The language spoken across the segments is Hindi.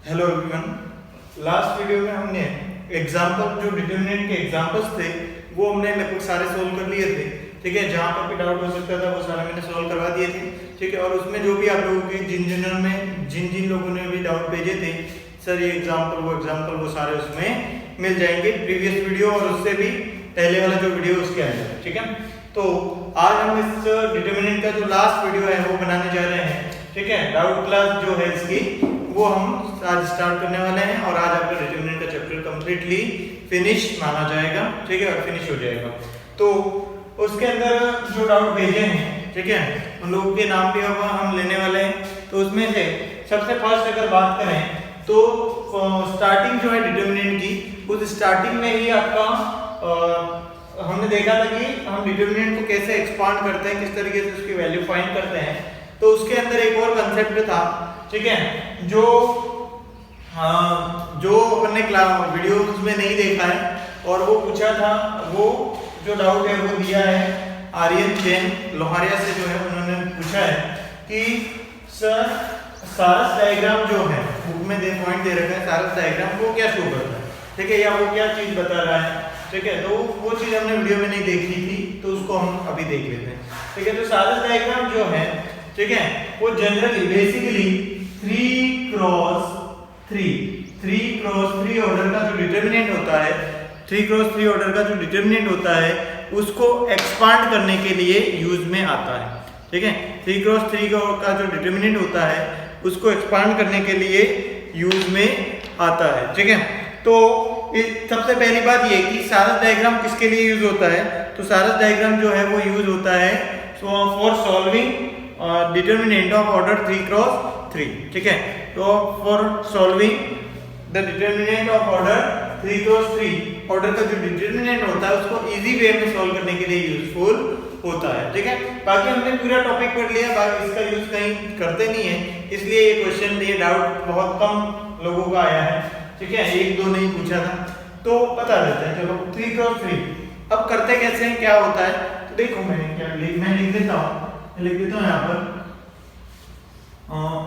Hello everyone. लास्ट वीडियो में हमने एग्जाम्पल जो डिटरमिनेंट के एग्जाम्पल्स थे वो हमने लगभग सारे सोल्व कर लिए थे। ठीक है, जहाँ पर भी डाउट हो सकता था वो सारा मैंने सोल्व करवा दिए थे। ठीक है, और उसमें जो भी आप लोगों के जिन लोगों ने भी डाउट भेजे थे सर ये एग्जाम्पल वो सारे उसमें मिल जाएंगे, प्रीवियस वीडियो और उससे भी पहले वाला जो वीडियो उसके अंदर। ठीक है, तो आज हम इस डिटरमिनेंट का जो लास्ट वीडियो है वो बनाने जा रहे हैं। ठीक है, डाउट क्लास जो है इसकी वो हम आज स्टार्ट करने वाले हैं और आज आपका डिटरमिनेंट का चैप्टर कंप्लीटली फिनिश माना जाएगा। ठीक है, और फिनिश हो जाएगा। तो उसके अंदर जो डाउट भेजे हैं, ठीक है, उन लोगों के नाम भी हम लेने वाले हैं। तो उसमें से सबसे फर्स्ट अगर बात करें तो स्टार्टिंग जो है डिटरमिनेंट की, उस स्टार्टिंग में ही आपका हमने देखा था कि हम डिटरमिनेंट को कैसे एक्सपांड करते हैं, किस तरीके से उसकी वैल्यू फाइंड करते हैं। तो उसके अंदर एक और कंसेप्ट था, ठीक है, जो अपन ने वीडियो में नहीं देखा है और वो पूछा था, वो जो डाउट है वो दिया है आर्यन जैन लोहारिया से, जो है उन्होंने पूछा है कि सर सारस डायग्राम जो है बुक में पॉइंट दे रखा है, सारस डायग्राम वो क्या शो करता है, ठीक है, या वो क्या चीज बता रहा है। ठीक है, तो वो चीज हमने वीडियो में नहीं देखी थी तो उसको हम अभी देख लेते हैं। ठीक है, तो सारस डायग्राम जो है, ठीक है, वो जनरली बेसिकली 3x3 ऑर्डर का जो डिटरमिनेंट होता है, 3x3 ऑर्डर का जो डिटरमिनेंट होता है उसको एक्सपांड करने के लिए यूज में आता है। ठीक है, 3x3 का जो डिटरमिनेंट होता है उसको एक्सपांड करने के लिए यूज में आता है। ठीक है, तो सबसे पहली बात ये कि सारस डायग्राम किसके लिए यूज होता है, तो सारस डायग्राम जो है वो यूज होता है for solving determinant of order 3x3। ठीक है, तो for solving the determinant of order 3x3, order का जो डिटरमिनेंट होता है उसको इजी वे में सॉल्व करने के लिए यूजफुल होता है। ठीक है, बाकी हमने पूरा टॉपिक पढ़ लिया, बाकी इसका यूज कहीं करते नहीं है, इसलिए ये क्वेश्चन, ये डाउट बहुत कम लोगों का आया है। ठीक है, एक दो नहीं पूछा था तो बता देते हैं। चलो 3x3 अब करते कैसे हैं, क्या होता है, तो देखो मैं लिख देता हूँ यहाँ पर,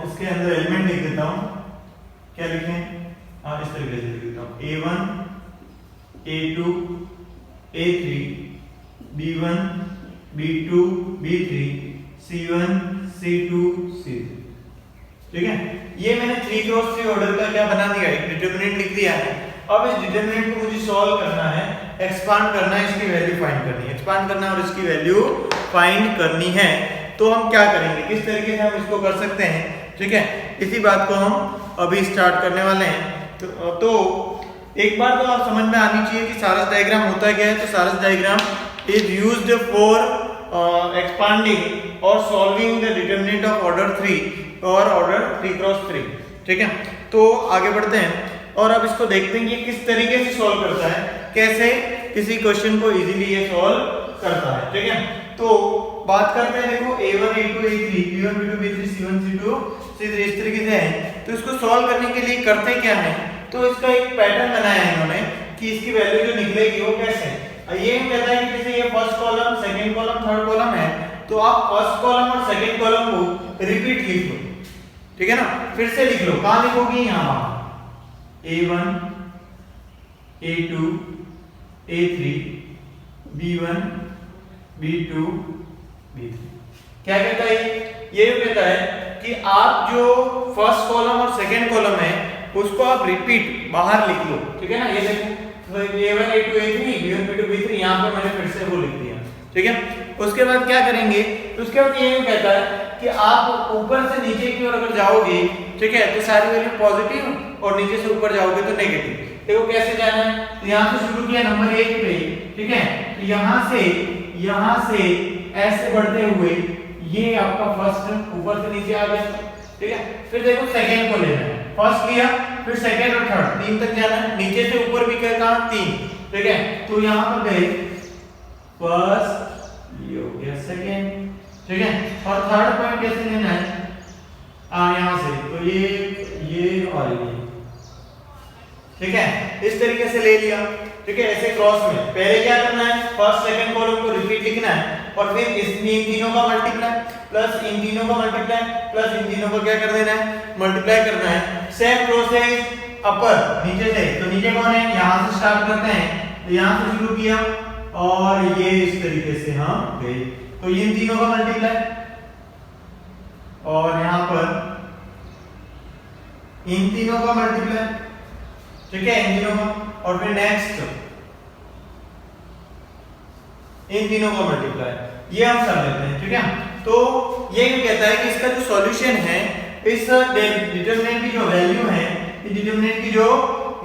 इसके अंदर एलिमेंट लिख देता हूँ। क्या लिखें, इस तरीके से लिख देता हूँ A1 A2 A3 B1 B2 B3 C1 C2 C3। ठीक है, ये मैंने 3x3 ऑर्डर का क्या बना दिया, एक डिटरमिनेंट लिख दिया है। अब इस डिटरमिनेंट को मुझे सॉल्व करना है, एक्सपांड करना है, इसकी वैल्यू फाइंड करनी है, एक्सपांड करना और इसकी वैल्यू फाइंड करनी है। तो हम क्या करेंगे, किस तरीके से हम इसको कर सकते हैं। ठीक है, इसी बात को हम अभी स्टार्ट करने वाले हैं। तो एक बार तो आप समझ में आनी चाहिए कि सारस डायग्राम होता क्या है। तो Sarrus diagram is used for expanding और solving the determinant of order 3 और ऑर्डर 3x3। ठीक है, तो आगे बढ़ते हैं और अब इसको देखते हैं कि किस तरीके से सॉल्व करता है, कैसे किसी क्वेश्चन को इजीली ये सॉल्व करता है। ठीक है, तो बात करते हैं, देखो A1 A2 A3 B1 B2 B3 C1 C2 C3 इस तरीके से है। तो इसको सॉल्व करने के लिए करते क्या है, तो इसका एक पैटर्न बनाया है इन्होंने कि इसकी वैल्यू जो निकलेगी वो कैसे, ये कहता है कि जैसे ये first column, second column, third column है, तो आप फर्स्ट कॉलम और सेकंड कॉलम को रिपीट लिख लो। ठीक है ना, फिर से लिख लो, कहां लिखोगी, यहां A1 A2 A3 B1 B2 B3। क्या कहता है ये कहता है कि आप जो फर्स्ट कॉलम और सेकंड कॉलम है उसको आप रिपीट बाहर लिख लो। ठीक है ना, ये देखो A1 A2 A3 B1 B2 B3, यहां पर मैंने फिर से वो लिख दिया। ठीक है, उसके बाद क्या करेंगे, उसके बाद ये कहता है कि आप ऊपर से नीचे की ओर अगर जाओगे, ठीक है, तो सारी वैल्यू पॉजिटिव और नीचे से ऊपर जाओगे तो नेगेटिव। देखो कैसे जाना है, तो यहां से शुरू किया नंबर 1 पे, ठीक है, तो यहां से ऐसे बढ़ते हुए ये आपका फर्स्ट ऊपर से नीचे आ गया। ठीक है, फिर देखो सेकंड को लेना है, फर्स्ट लिया, फिर सेकंड और थर्ड, 3 तक जाना है, नीचे से ऊपर भी कहां 3। ठीक है, तो यहां पर गए फर्स्ट, ये हो गया सेकंड। ठीक है, और थर्ड पॉइंट कैसे लेना है, यहां से, तो ये और ये। ठीक है, इस तरीके से ले लिया। ठीक है, ऐसे क्रॉस में पहले क्या करना है, फर्स्ट सेकंड कॉलम को रिपीट लिखना है और फिर इन तीनों का मल्टीप्लाई प्लस इन तीनों का मल्टीप्लाई प्लस इन तीनों को क्या कर देना है, मल्टीप्लाई करना है। सेम प्रोसेस अपर नीचे से, तो नीचे कौन है, यहां से स्टार्ट करते हैं, तो यहां से शुरू किया और ये इस तरीके से हम गए, तो इन तीनों का मल्टीप्लाई और यहां पर इन तीनों का मल्टीप्लाई, ठीक है, इन तीनों का, और फिर नेक्स्ट इन तीनों का मल्टीप्लाई, ये हम कर लेते हैं, ठीक है। तो ये कहता है कि इसका जो सॉल्यूशन है, इस डिटरमिनेंट की जो वैल्यू है, इस डिटरमिनेंट की जो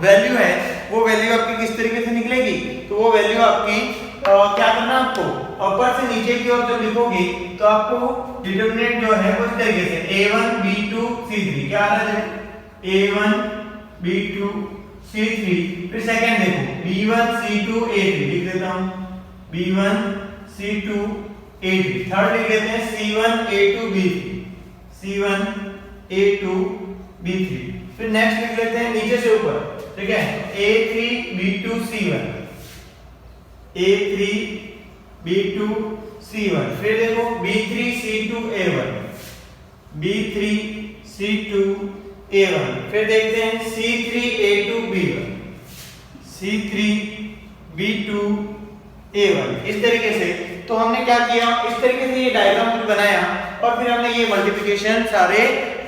वैल्यू है वो वैल्यू आपकी किस तरीके से निकलेगी, तो वो वैल्यू आपकी क्या करना आपको, ऊपर से नीचे की ओर जब लिखोगे तो आपको डिटरमिनेंट जो है वो इस तरीके से a1 b2 c3 क्या आ रहा है, a1 b2 c3, फिर सेकंड देखो b1 c2 a3 लिख देता हूं, b1 c2 a3, थर्ड लिख देते हैं c1 a2 b3, c1 a2 b3, फिर नेक्स्ट लिख लेते हैं नीचे से ऊपर, ठीक है, a3 b2 c1, a3 b2 c1, फिर देखो b3 c2 a1, b3 c2 a1, फिर देखते हैं c3 a2 b1, c3 b2 a1, इस तरीके से। तो हमने क्या किया, इस तरीके से ये डायग्राम बनाया और फिर हमने ये मल्टीप्लिकेशन सारे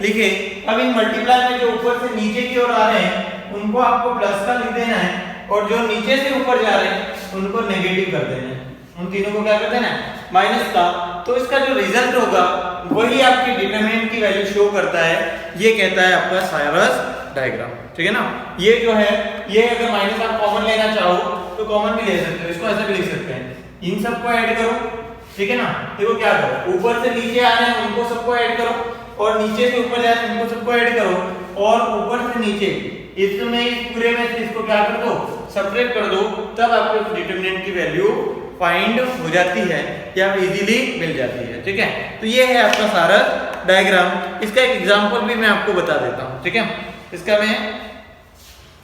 लिखे। अब इन मल्टीप्लाई में जो ऊपर से नीचे की ओर आ रहे हैं उनको आपको प्लस का लिख देना है और जो नीचे से ऊपर जा रहे हैं उनको नेगेटिव कर देना है, उन तीनों को क्या कर देना है, माइनस का। तो इसका जो रिजल्ट होगा वही आपकी डिटरमिनेंट की वैल्यू शो करता है, ये कहता है आपका सायरस डायग्राम, ठीक है ना। ये जो है, ये अगर माइनस आप कॉमन लेना चाहो तो कॉमन भी ले सकते हो, इसको ऐसे भी लिख सकते हैं, इन सबको ऐड करो, ठीक है ना। देखो क्या करो, ऊपर से नीचे आ रहे हैं उनको सबको ऐड करो और नीचे से ऊपर जा रहे हैं उनको सबको ऐड करो और ऊपर से नीचे इसमें इस पूरे में से इसको क्या कर दो, सेपरेट कर दो, तब आपको डिटरमिनेंट की वैल्यू फाइंड हो जाती है या इजीली मिल जाती है, ठीक है। तो ये है आपका सारा डायग्राम। इसका एक एग्जांपल भी मैं आपको बता देता हूं, ठीक है। इसका मैं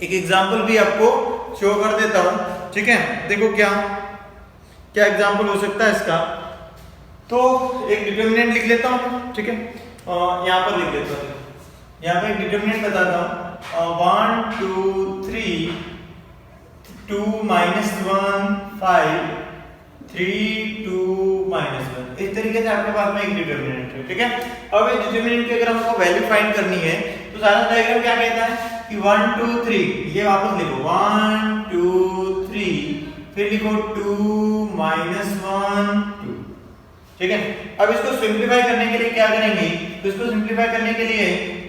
एक एग्जांपल भी आपको शो कर देता हूं, ठीक है। देखो क्या क्या एग्जांपल हो सकता है इसका। तो एक डिटरमिनेंट लिख लेता हूं, ठीक है, यहां पर लिख लेता हूं, यहां पे एक डिटरमिनेंट बताता हूं, 1 2 3 2 -1 5 3 2 -1, इस तरीके से आपके पास में एक डिटरमिनेंट है, ठीक है। अब इस डिटरमिनेंट की अगर हमको वैल्यू फाइंड करनी है तो सारा डायग्राम क्या कहता है कि 1 2 3, ये वापस लिखो 1 2 3, फिर लिखो 2 -1 2, ठीक है। अब इसको सिंपलीफाई करने के लिए क्या करेंगे, तो इसको सिंपलीफाई करने के लिए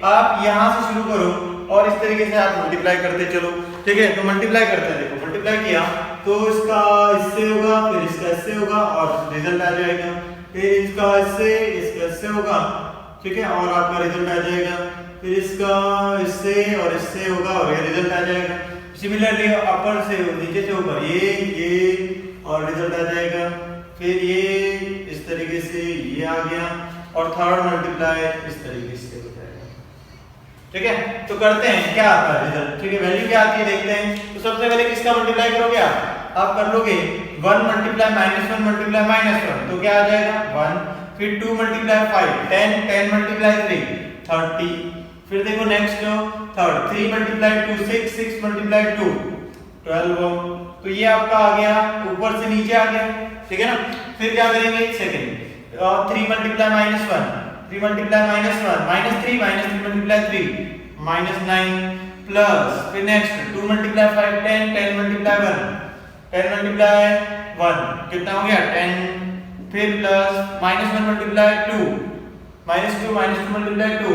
आप यहां से शुरू करो और इस तरीके से आप मल्टीप्लाई करते चलो, ठीक है। तो मल्टीप्लाई करते हैं, देखो मल्टीप्लाई किया तो इसका इससे होगा, फिर इसका इससे होगा और रिजल्ट आ जाएगा, फिर इसका इससे होगा, ठीक है, और आपका रिजल्ट आ जाएगा, फिर इसका इससे और इससे होगा और ये रिजल्ट आ जाएगा। सिमिलरली अपर से नीचे से ऊपर ये और रिजल्ट आ जाएगा, फिर ये इस तरीके से ये आ गया और थर्ड मल्टीप्लाई इस तरीके से हो जाएगा, ठीक है। तो करते हैं, क्या आता है रिजल्ट, ठीक है, वैल्यू क्या आती है देखते हैं। तो सबसे पहले किसका मल्टीप्लाई करोगे आप कर लोगे 1 मल्टीप्लाई -1 मल्टीप्लाई -1, तो क्या आ जाएगा 1, फिर 2 मल्टीप्लाई 5 10 10 मल्टीप्लाई 3 30, फिर देखो नेक्स्ट थर्ड 3 मल्टीप्लाई 2 6 6 मल्टीप्लाई 2 12, तो ये आपका आ गया ऊपर से नीचे आ गया, ठीक है ना। फिर क्या करेंगे second 3 multiply -1 3 multiply -1 -3 multiply 3 -9 plus, फिर नेक्स्ट 2 मल्टीप्लाई 5 10 10 मल्टीप्लाई 1 10 मल्टीप्लाई 1 कितना हो गया 10, फिर प्लस -1 मल्टीप्लाई 2 -2 मल्टीप्लाई 2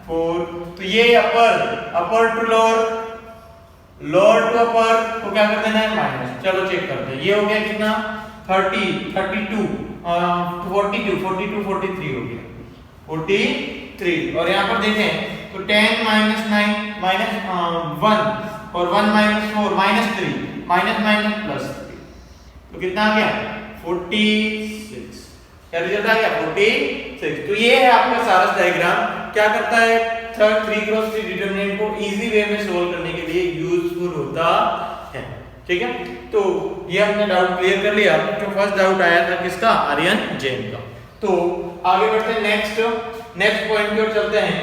-4 तो ये अपर टू लोअर टू अपर को क्या कर देना है माइनस। चलो चेक करते हैं, ये हो गया कितना 30 32 42 42 43 हो गया 43, और यहाँ पर देखें तो 10 -9 -1 और 1 -4 -3 माइनस प्लस 3, तो कितना आ गया 46, क्या रिजल्ट आ गया 46। तो ये है आपका सारस डायग्राम, क्या करता है 3x3 डिटरमिनेंट को इजी वे में सोल्व करने के लिए यूजफुल होता है, ठीक है। तो ये हमने डाउट क्लियर कर लिया। तो फर्स्ट डाउट आया था किसका, आर्यन जैन का। तो आगे बढ़ते हैं नेक्स्ट पॉइंट की ओर चलते हैं।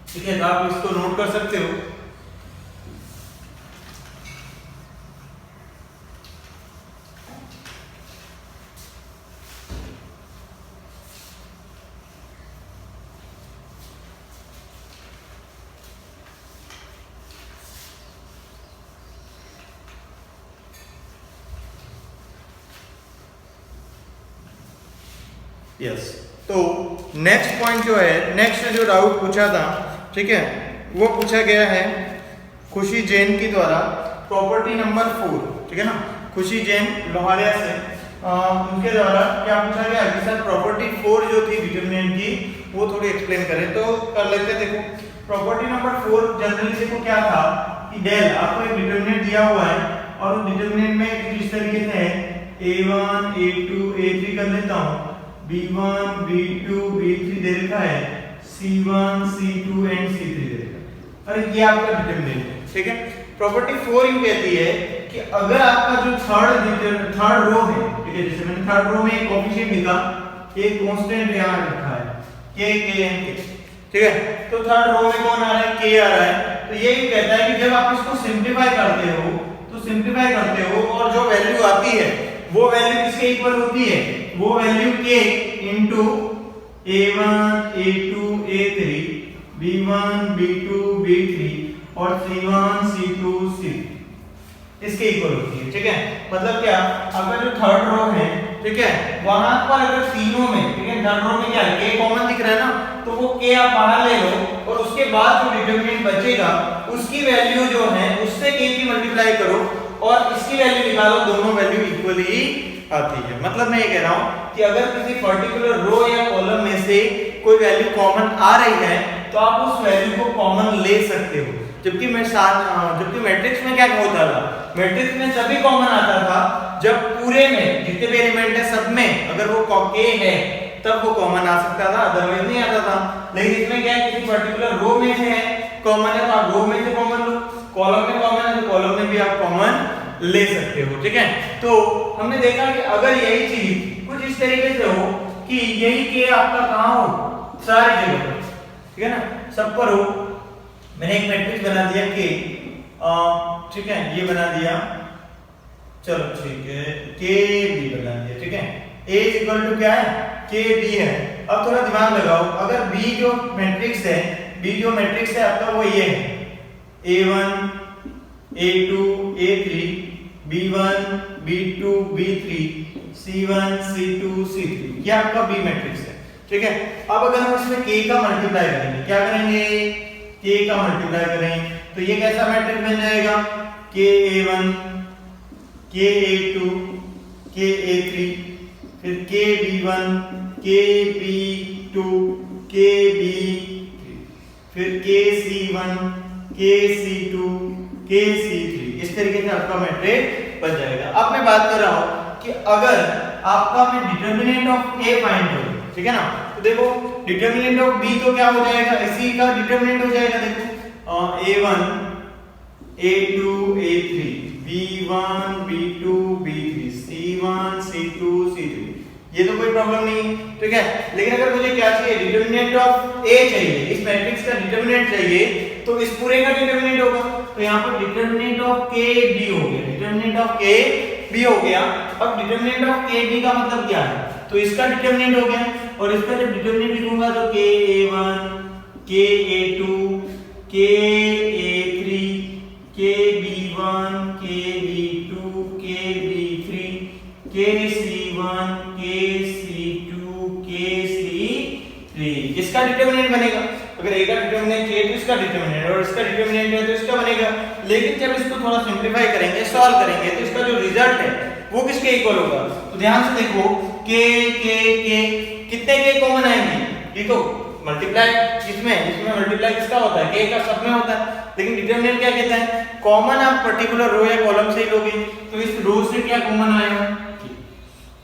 ठीक है, तो आप इसको नोट कर सकते हो। यस, तो नेक्स्ट पॉइंट जो है, नेक्स्ट जो डाउट पूछा था, ठीक है, वो पूछा गया है खुशी जैन की द्वारा प्रॉपर्टी नंबर 4, ठीक है ना, खुशी जैन लोहारिया से उनके द्वारा क्या पूछा गया कि सर प्रॉपर्टी 4 जो थी डिटरमिनेंट की वो थोड़ी एक्सप्लेन करें। तो कर लेते हैं। देखो प्रॉपर्टी नंबर 4 जनरली देखो क्या था कि डेल आपको एक डिटरमिनेंट दिया हुआ है और उस डिटरमिनेंट में इस तरीके से है a1 a2 a3 कर लेता हूं, b1 b2 b3 दे रखा है, c1 c2 एंड c3 दे रखा है। अरे ये आपका डिटरमिनेंट है, ठीक है। प्रॉपर्टी 4 यूं कहती है कि अगर आपका जो थर्ड रो है, ठीक है, जैसे मैंने थर्ड रो में एक कोएफिशिएंट लिखा, एक कांस्टेंट यहां रखा है k k n k, ठीक है, तो थर्ड रो में कौन आ रहा है, k आ रहा है। तो ये यूं कहता है कि जब आप इसको सिंपलीफाई करते हो और जो वैल्यू आती है वो वैल्यू किसके इक्वल होती है, वो value k into a1 a2 a3 b1 b2 b3 और c1 c2 c3 इसके इक्वल होती है, ठीक है। मतलब क्या, अगर जो थर्ड रो है, ठीक है, वहां पर अगर तीनों में, ठीक है, थर्ड रो में क्या है, k कॉमन दिख रहा है ना, तो वो k आप बाहर ले लो और उसके बाद जो डिटरमिनेंट बचेगा उसकी वैल्यू जो है उससे k की मल्टीप्लाई करो और इसकी वैल्यू निकालो, दोनों वैल्यू इक्वली आती है। मतलब मैं ये कह रहा हूं कि अगर किसी पर्टिकुलर रो या कॉलम में से कोई वैल्यू कॉमन आ रही है तो आप उस वैल्यू को कॉमन ले सकते हो। जबकि मैट्रिक्स में क्या होता था, मैट्रिक्स में तभी कॉमन आता था जब पूरे में जितने भी एलिमेंट है सब में अगर वो k है तब वो कॉमन आ सकता था, अदरवाइज नहीं आता था। लेकिन इसमें क्या है, किसी पर्टिकुलर रो में से है कॉमन है तो आप रो में से कॉमन लो, कॉलम में कॉमन है तो कॉलम में भी आप कॉमन ले सकते हो, ठीक है। तो हमने देखा कि अगर यही चीज कुछ इस तरीके से हो कि यही k आपका कहां हो, सारी जगह पर, ठीक है ना, सब पर हो। मैंने एक मैट्रिक्स बना दिया k, ठीक है, ये बना दिया, चलो ठीक है, k b बना दिया, ठीक है, a इक्वल टू क्या है, k b है। अब थोड़ा दिमाग लगाओ, अगर b जो मैट्रिक्स है आपका वो ये है a1 a2 a3 b1 b2 b3 c1 c2 c3, ये आपका b मैट्रिक्स है, ठीक है। अब अगर हम इसमें k का मल्टीप्लाई करेंगे, क्या करेंगे, k का मल्टीप्लाई करेंगे तो ये कैसा मैट्रिक्स बन जाएगा, k a1 k a2 k a3 फिर k b1 k b2 k b3 फिर k c1 k c2 k c3, इस तरीके से आपका मैट्रिक्स बन जाएगा। अब मैं बात कर रहा हूं कि अगर आपका मैं डिटरमिनेंट ऑफ a फाइंड करूं, ठीक है ना, तो देखो डिटरमिनेंट ऑफ b तो क्या हो जाएगा, इसी का डिटरमिनेंट हो जाएगा। देखो a1 a2 a3 b1 b2 b3 c1 c2 c3, ये तो कोई प्रॉब्लम नहीं, ठीक है। लेकिन अगर मुझे क्या चाहिए, डिटरमिनेंट ऑफ a चाहिए, इस मैट्रिक्स का डिटरमिनेंट चाहिए, तो इस पूरे का डिटरमिनेंट होगा, तो यहाँ पर डिटरमिनेंट ऑफ k b हो गया, डिटरमिनेंट ऑफ k b हो गया। अब डिटरमिनेंट ऑफ k b का मतलब क्या है, तो इसका डिटरमिनेंट हो गया और इसका जब डिटरमिनेंट लिखूंगा तो k a1 k a2 k a3 k b1 k b2 k b3 k c1 k c2 k c3, इसका डिटरमिनेंट बनेगा। अगर a का डिटरमिनेंट है तो इसका डिटरमिनेंट, और इसका डिटरमिनेंट है तो इसका बनेगा। लेकिन जब इसको थोड़ा सिंपलीफाई करेंगे, सॉल्व करेंगे, तो इसका जो रिजल्ट है वो किसके इक्वल होगा, तो ध्यान से देखो k कितने k कॉमन आएंगे, ये तो मल्टीप्लाई इसमें मल्टीप्लाई किसका होता है, k का सब में होता है। लेकिन डिटरमिनेंट क्या कहता है, कॉमन आप पर्टिकुलर रो या कॉलम से ही लोगे, तो इस रो से क्या कॉमन आएगा,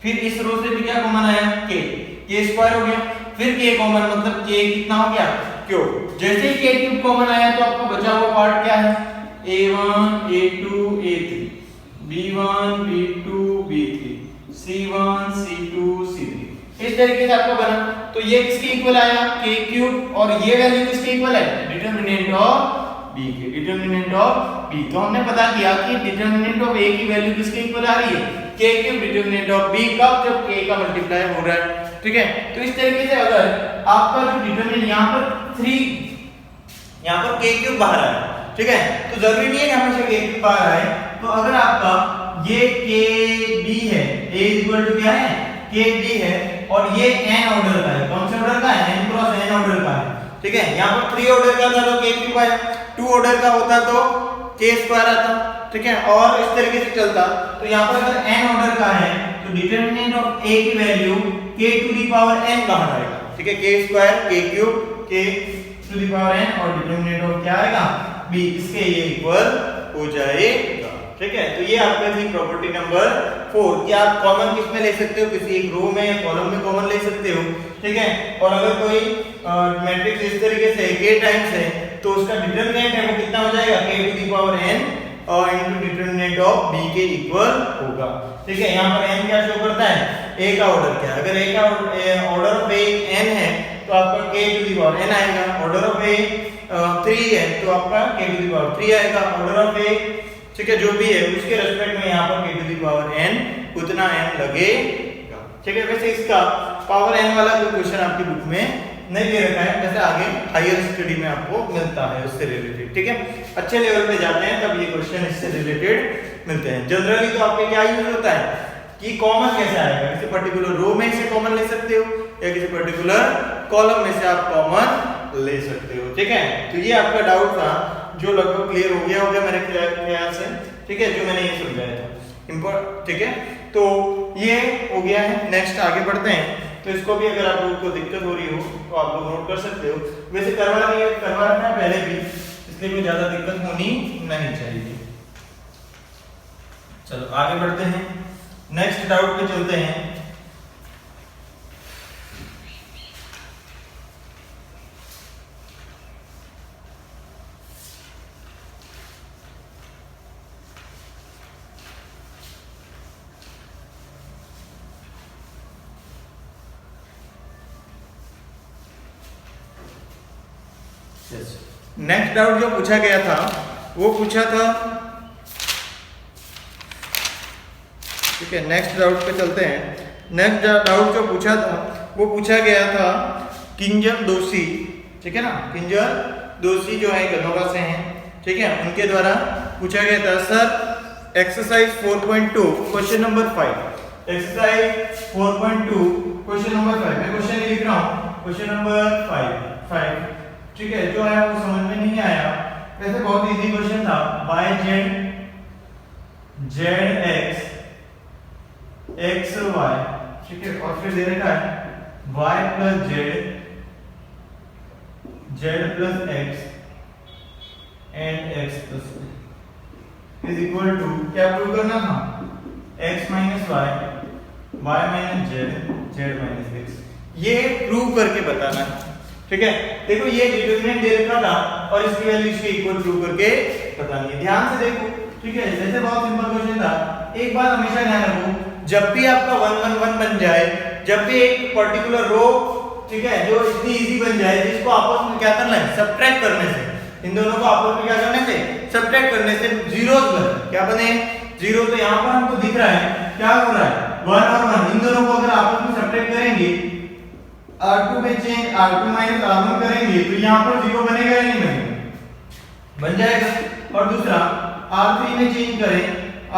फिर इस रो से भी क्या कॉमन आया, k स्क्वायर हो गया, फिर k कॉमन, मतलब k कितना हो गया, क्यों, जैसे ही k क्यूब कॉमन आया तो आपको बचा हुआ पार्ट क्या है, a1 a2 a3 b1 b2 b3 c1 c2 c3, इस तरीके से आपका बना। तो ये किसके इक्वल आया, k क्यूब, और ये वैल्यू किसके इक्वल है, डिटरमिनेंट ऑफ b के, डिटरमिनेंट ऑफ b। तो हमने पता किया कि डिटरमिनेंट ऑफ a की वैल्यू किसके इक्वल आ रही है, k cube determinant of b का, जब k का मल्टीप्लाई हो रहा है। ठीक है, तो इस तरीके से अगर आपका जो डिटरमिनेंट यहाँ पर 3, यहाँ पर k क्यूब बाहर आया, ठीक है, तो जरूरी नहीं है कि हमेशा k क्यूब बाहर आए। तो अगर आपका ये kb है, a इक्वल टू क्या है, kb है, और ये n ऑर्डर का है, कौन से ऑर्डर का है, n क्रॉस n ऑर्डर का है। ठीक है, यहाँ पर 3 ऑर्डर का था तो k क्यूब आया, 2 ऑर्डर का होता तो k स्क्वायर आता। ठीक है, और इस तरीके से चलता। तो यहाँ पर अगर n ऑर्डर का है तो डिटरमिनेंट ऑफ a की value k to the power n बाहर आएगा। ठीक है, k square k cube k to the power n, और डिटरमिनेंट ऑफ क्या आएगा, b, इसके ये इक्वल हो जाएगा। ठीक है, तो ये आपका थी प्रॉपर्टी नंबर 4 कि आप कॉमन किस में ले सकते हो, किसी एक रो में या कॉलम में कॉमन ले सकते हो। ठीक है, और अगर कोई मैट्रिक्स इस तरीके से k टाइम्स है तो उसका डिटरमिनेंट है वो कितना हो जाएगा, k to the power n और इनटू डिटरमिनेंट ऑफ b के इक्वल होगा। ठीक है, यहाँ पर n क्या शो करता है, a का ऑर्डर क्या है, अगर a का ऑर्डर ऑफ a n है तो आपका k to the power n आएगा, ऑर्डर ऑफ a 3 है तो आपका k टू द पावर 3 आएगा, ऑर्डर ऑफ a, ठीक है, जो भी है उसके रेस्पेक्ट में यहाँ पर k to the power n उतना n लगेगा। ठीक है, वैसे इसका पावर n वाला कोई क्वेश्चन आपकी बुक में नहीं दे रखा है, वैसे आगे हायर स्टडी में आपको मिलता है उससे रिलेटेड। ठीक है, अच्छे लेवल पे जाते हैं तब ये क्वेश्चन इससे रिलेटेड मिलते हैं। जनरली तो आपके क्या यूज होता है कि कॉमन कैसे आएगा, किसी पर्टिकुलर रो में से कॉमन ले सकते हो या किसी पर्टिकुलर कॉलम में से आप कॉमन ले सकते हो। ठीक है, तो ये आपका डाउट था जो लगभग क्लियर हो गया होगा मेरे ख्याल से। ठीक है, जो मैंने ये समझाया था। ठीक है, तो ये हो गया है। नेक्स्ट आगे बढ़ते हैं। तो इसको भी अगर आप लोगों को दिक्कत हो रही हो तो आप लोग नोट कर सकते हो, वैसे करवा रखना पहले भी, इसलिए कोई ज्यादा दिक्कत होनी नहीं चाहिए। चलो आगे बढ़ते हैं, नेक्स्ट डाउट पे चलते हैं। नेक्स्ट डाउट जो पूछा गया था वो पूछा था, ठीक है, नेक्स्ट डाउट पे चलते हैं। नेक्स्ट डाउट जो पूछा था वो पूछा गया था किंजल दोषी, ठीक है ना, किंजल दोषी जो है गनौरा से हैं, ठीक है, उनके द्वारा पूछा गया था sir exercise 4.2 question number 5, exercise 4.2 question number 5, मैं क्वेश्चन लिख रहा हूँ, क्वेश्चन नंबर 5, ठीक है, जो है वो समझ में नहीं आया, वैसे बहुत इजी क्वेश्चन था, y z x x y, ठीक है, और फिर दे रखा है y plus z plus x and x plus y is equal to, क्या प्रूव करना था, x minus y y minus z minus x, ये प्रूव करके बताना है। ठीक है, देखो ये डिटरमिनेंट दे रखा था और इसकी वैल्यू इसके इक्वल प्रूव करके बतानी है। ध्यान से देखो, ठीक है, जैसे बहुत सिंपल क्वेश्चन था। एक बात हमेशा ध्यान रखो, जब भी आपका 1 1 1 बन जाए, जब भी एक पर्टिकुलर रो, ठीक है, जो इतनी इजी बन जाए जिसको आपस में क्या करना है, सब्ट्रैक्ट करने से, इन दोनों को आपस में क्या करने से, सब्ट्रैक्ट करने से जीरोस बने, क्या बने, जीरो। तो यहाँ पर हमको दिख रहा है क्या हो रहा है, 1 और 1, इन दोनों को अगर आपस में सब्ट्रैक्ट करेंगे, R2 में चेंज R2 माइनस R1 करेंगे तो यहाँ पर जीरो बनेगा या नहीं बनेगा, बन जाएगा। और दूसरा R3 में चेंज करें,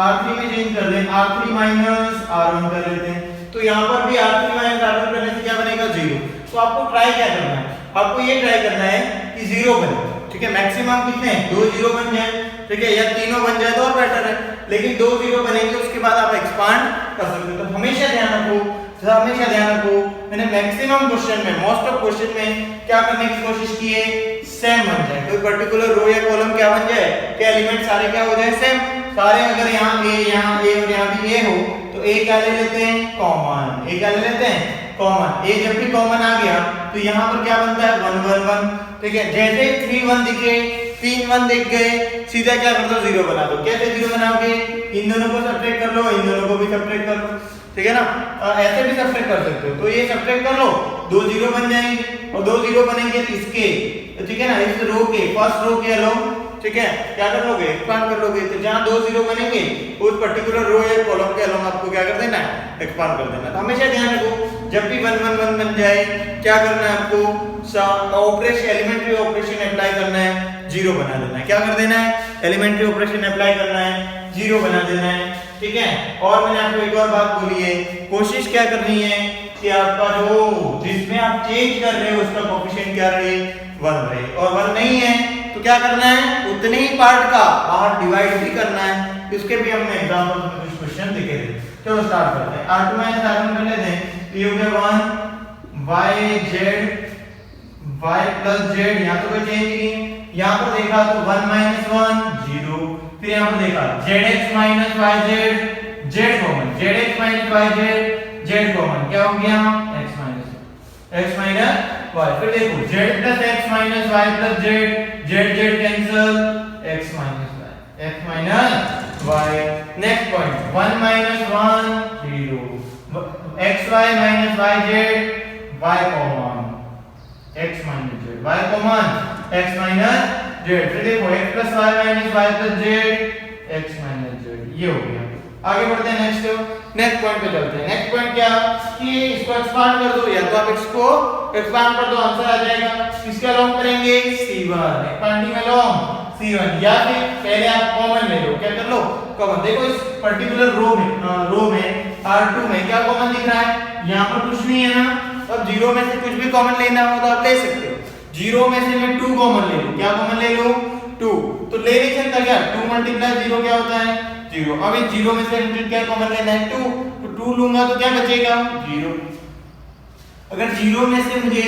R3 में चेंज कर दें, R3 माइनस R1 कर लेते हैं, तो यहाँ पर भी R3 माइनस R1 करने से क्या बनेगा, जीरो। तो आपको ट्राई क्या करना है, आपको ये ट्राई करना है कि जीरो बने, ठीक है, मैक्सिमम कितने, 2 जीरो बन जाए, ठीक है, या तीनों बन जाए तो और बेटर है, लेकिन 2 जीरो बनेंगे उसके बाद आप एक्सपांड कर सकते हो। तो हमेशा ध्यान रखो, मैंने मैक्सिमम क्वेश्चन में, मोस्ट ऑफ क्वेश्चन में क्या करने की कोशिश की है, सेम बन जाए, कोई पर्टिकुलर रो या कॉलम क्या बन जाए, क्या एलिमेंट सारे क्या हो जाए, सेम सारे। अगर यहाँ a और यहाँ भी a हो तो a क्या ले लेते हैं, कॉमन, a क्या ले लेते हैं, कॉमन। a जब भी कॉमन आ गया तो यहाँ पर क्या बनता है, 1 1 1, ठीक है। जैसे 3 1 दिखे, 3 1 दिख गए, सीधा क्या कर दो, जीरो बना दो। कैसे जीरो बनाओगे, इन दोनों को सब्ट्रैक्ट कर लो, इन दोनों को भी सब्ट्रैक्ट कर लो, ठीक है ना। ऐसे भी सब्ट्रैक्ट कर सकते हो, तो ये सब्ट्रैक्ट कर लो, 2 जीरो बन जाएंगे और 2 जीरो बनेंगे तो इसके, ठीक है ना, इस रो के फर्स्ट रो के अलोंग, ठीक है, क्या कर लोगे, एक्सपांड कर लोगे। तो जहां 2 जीरो बनेंगे उस पर्टिकुलर रो या कॉलम के अलोंग आपको क्या कर देना है, एक्सपांड कर देना। तो हमेशा ध्यान रखो जब भी 1 1 1 बन जाए क्या करना है आपको, ऑपरेशन एलिमेंट्री ऑपरेशन अप्लाई करना है, जीरो बना देना है। क्या कर देना है, एलिमेंट्री ऑपरेशन अप्लाई करना है, जीरो बना देना है, ठीक है। और मैंने आपको एक और बात बोली है, कोशिश क्या करनी है कि आपका जो जिसमें आप चेंज कर रहे हो उसका कोएफिशिएंट क्या रहे, 1 रहे, और 1 नहीं है तो क्या करना है, उतने ही पार्ट का बाहर डिवाइड भी करना है। इसके भी हमने एग्जांपल में कुछ क्वेश्चन दिखे थे। चलो स्टार्ट करते हैं। r2 - r1 कर लेते हैं, तो ये हो गया 1 y z y + z, यहां तो कोई चेंज नहीं है। यहां पर देखा तो 1 - 1 0, फिर यहां पर देखा zx - yz, z common, zx - yz, z common, क्या हो गया, x - y, फिर देखो z + x - y + z, z cancel, x - y, next point 1 - 1 0, xy - yz, y common, x - z, y common, x - z, फिर देखो x + y - y + z, x - z, ये हो गया। आगे बढ़ते हैं नेक्स्ट पॉइंट पे चलते हैं। नेक्स्ट पॉइंट क्या कि इसको एक्सपांड कर दो, या तो आप इसको एक्सपांड कर दो, आंसर आ जाएगा। किसके अलोंग करेंगे, c1, एक्सपांडिंग अलोंग c1, या फिर पहले आप कॉमन ले लो, क्या कर लो, कॉमन। देखो इस पर्टिकुलर रो में r2 में क्या कॉमन दिख रहा है, यहां पर कुछ नहीं है ना, अब जीरो में से कुछ भी कॉमन लेना हो तो आप ले सकते हो। जीरो में से मैं 2 कॉमन ले लूं, क्या कॉमन ले लूं, 2, तो ले नहीं सकता क्या, 2 × 0 क्या होता है, 0। अब इस 0 में से मुझे क्या कॉमन लेना है, 2, तो 2 लूंगा तो क्या बचेगा, 0। अगर 0 में से मुझे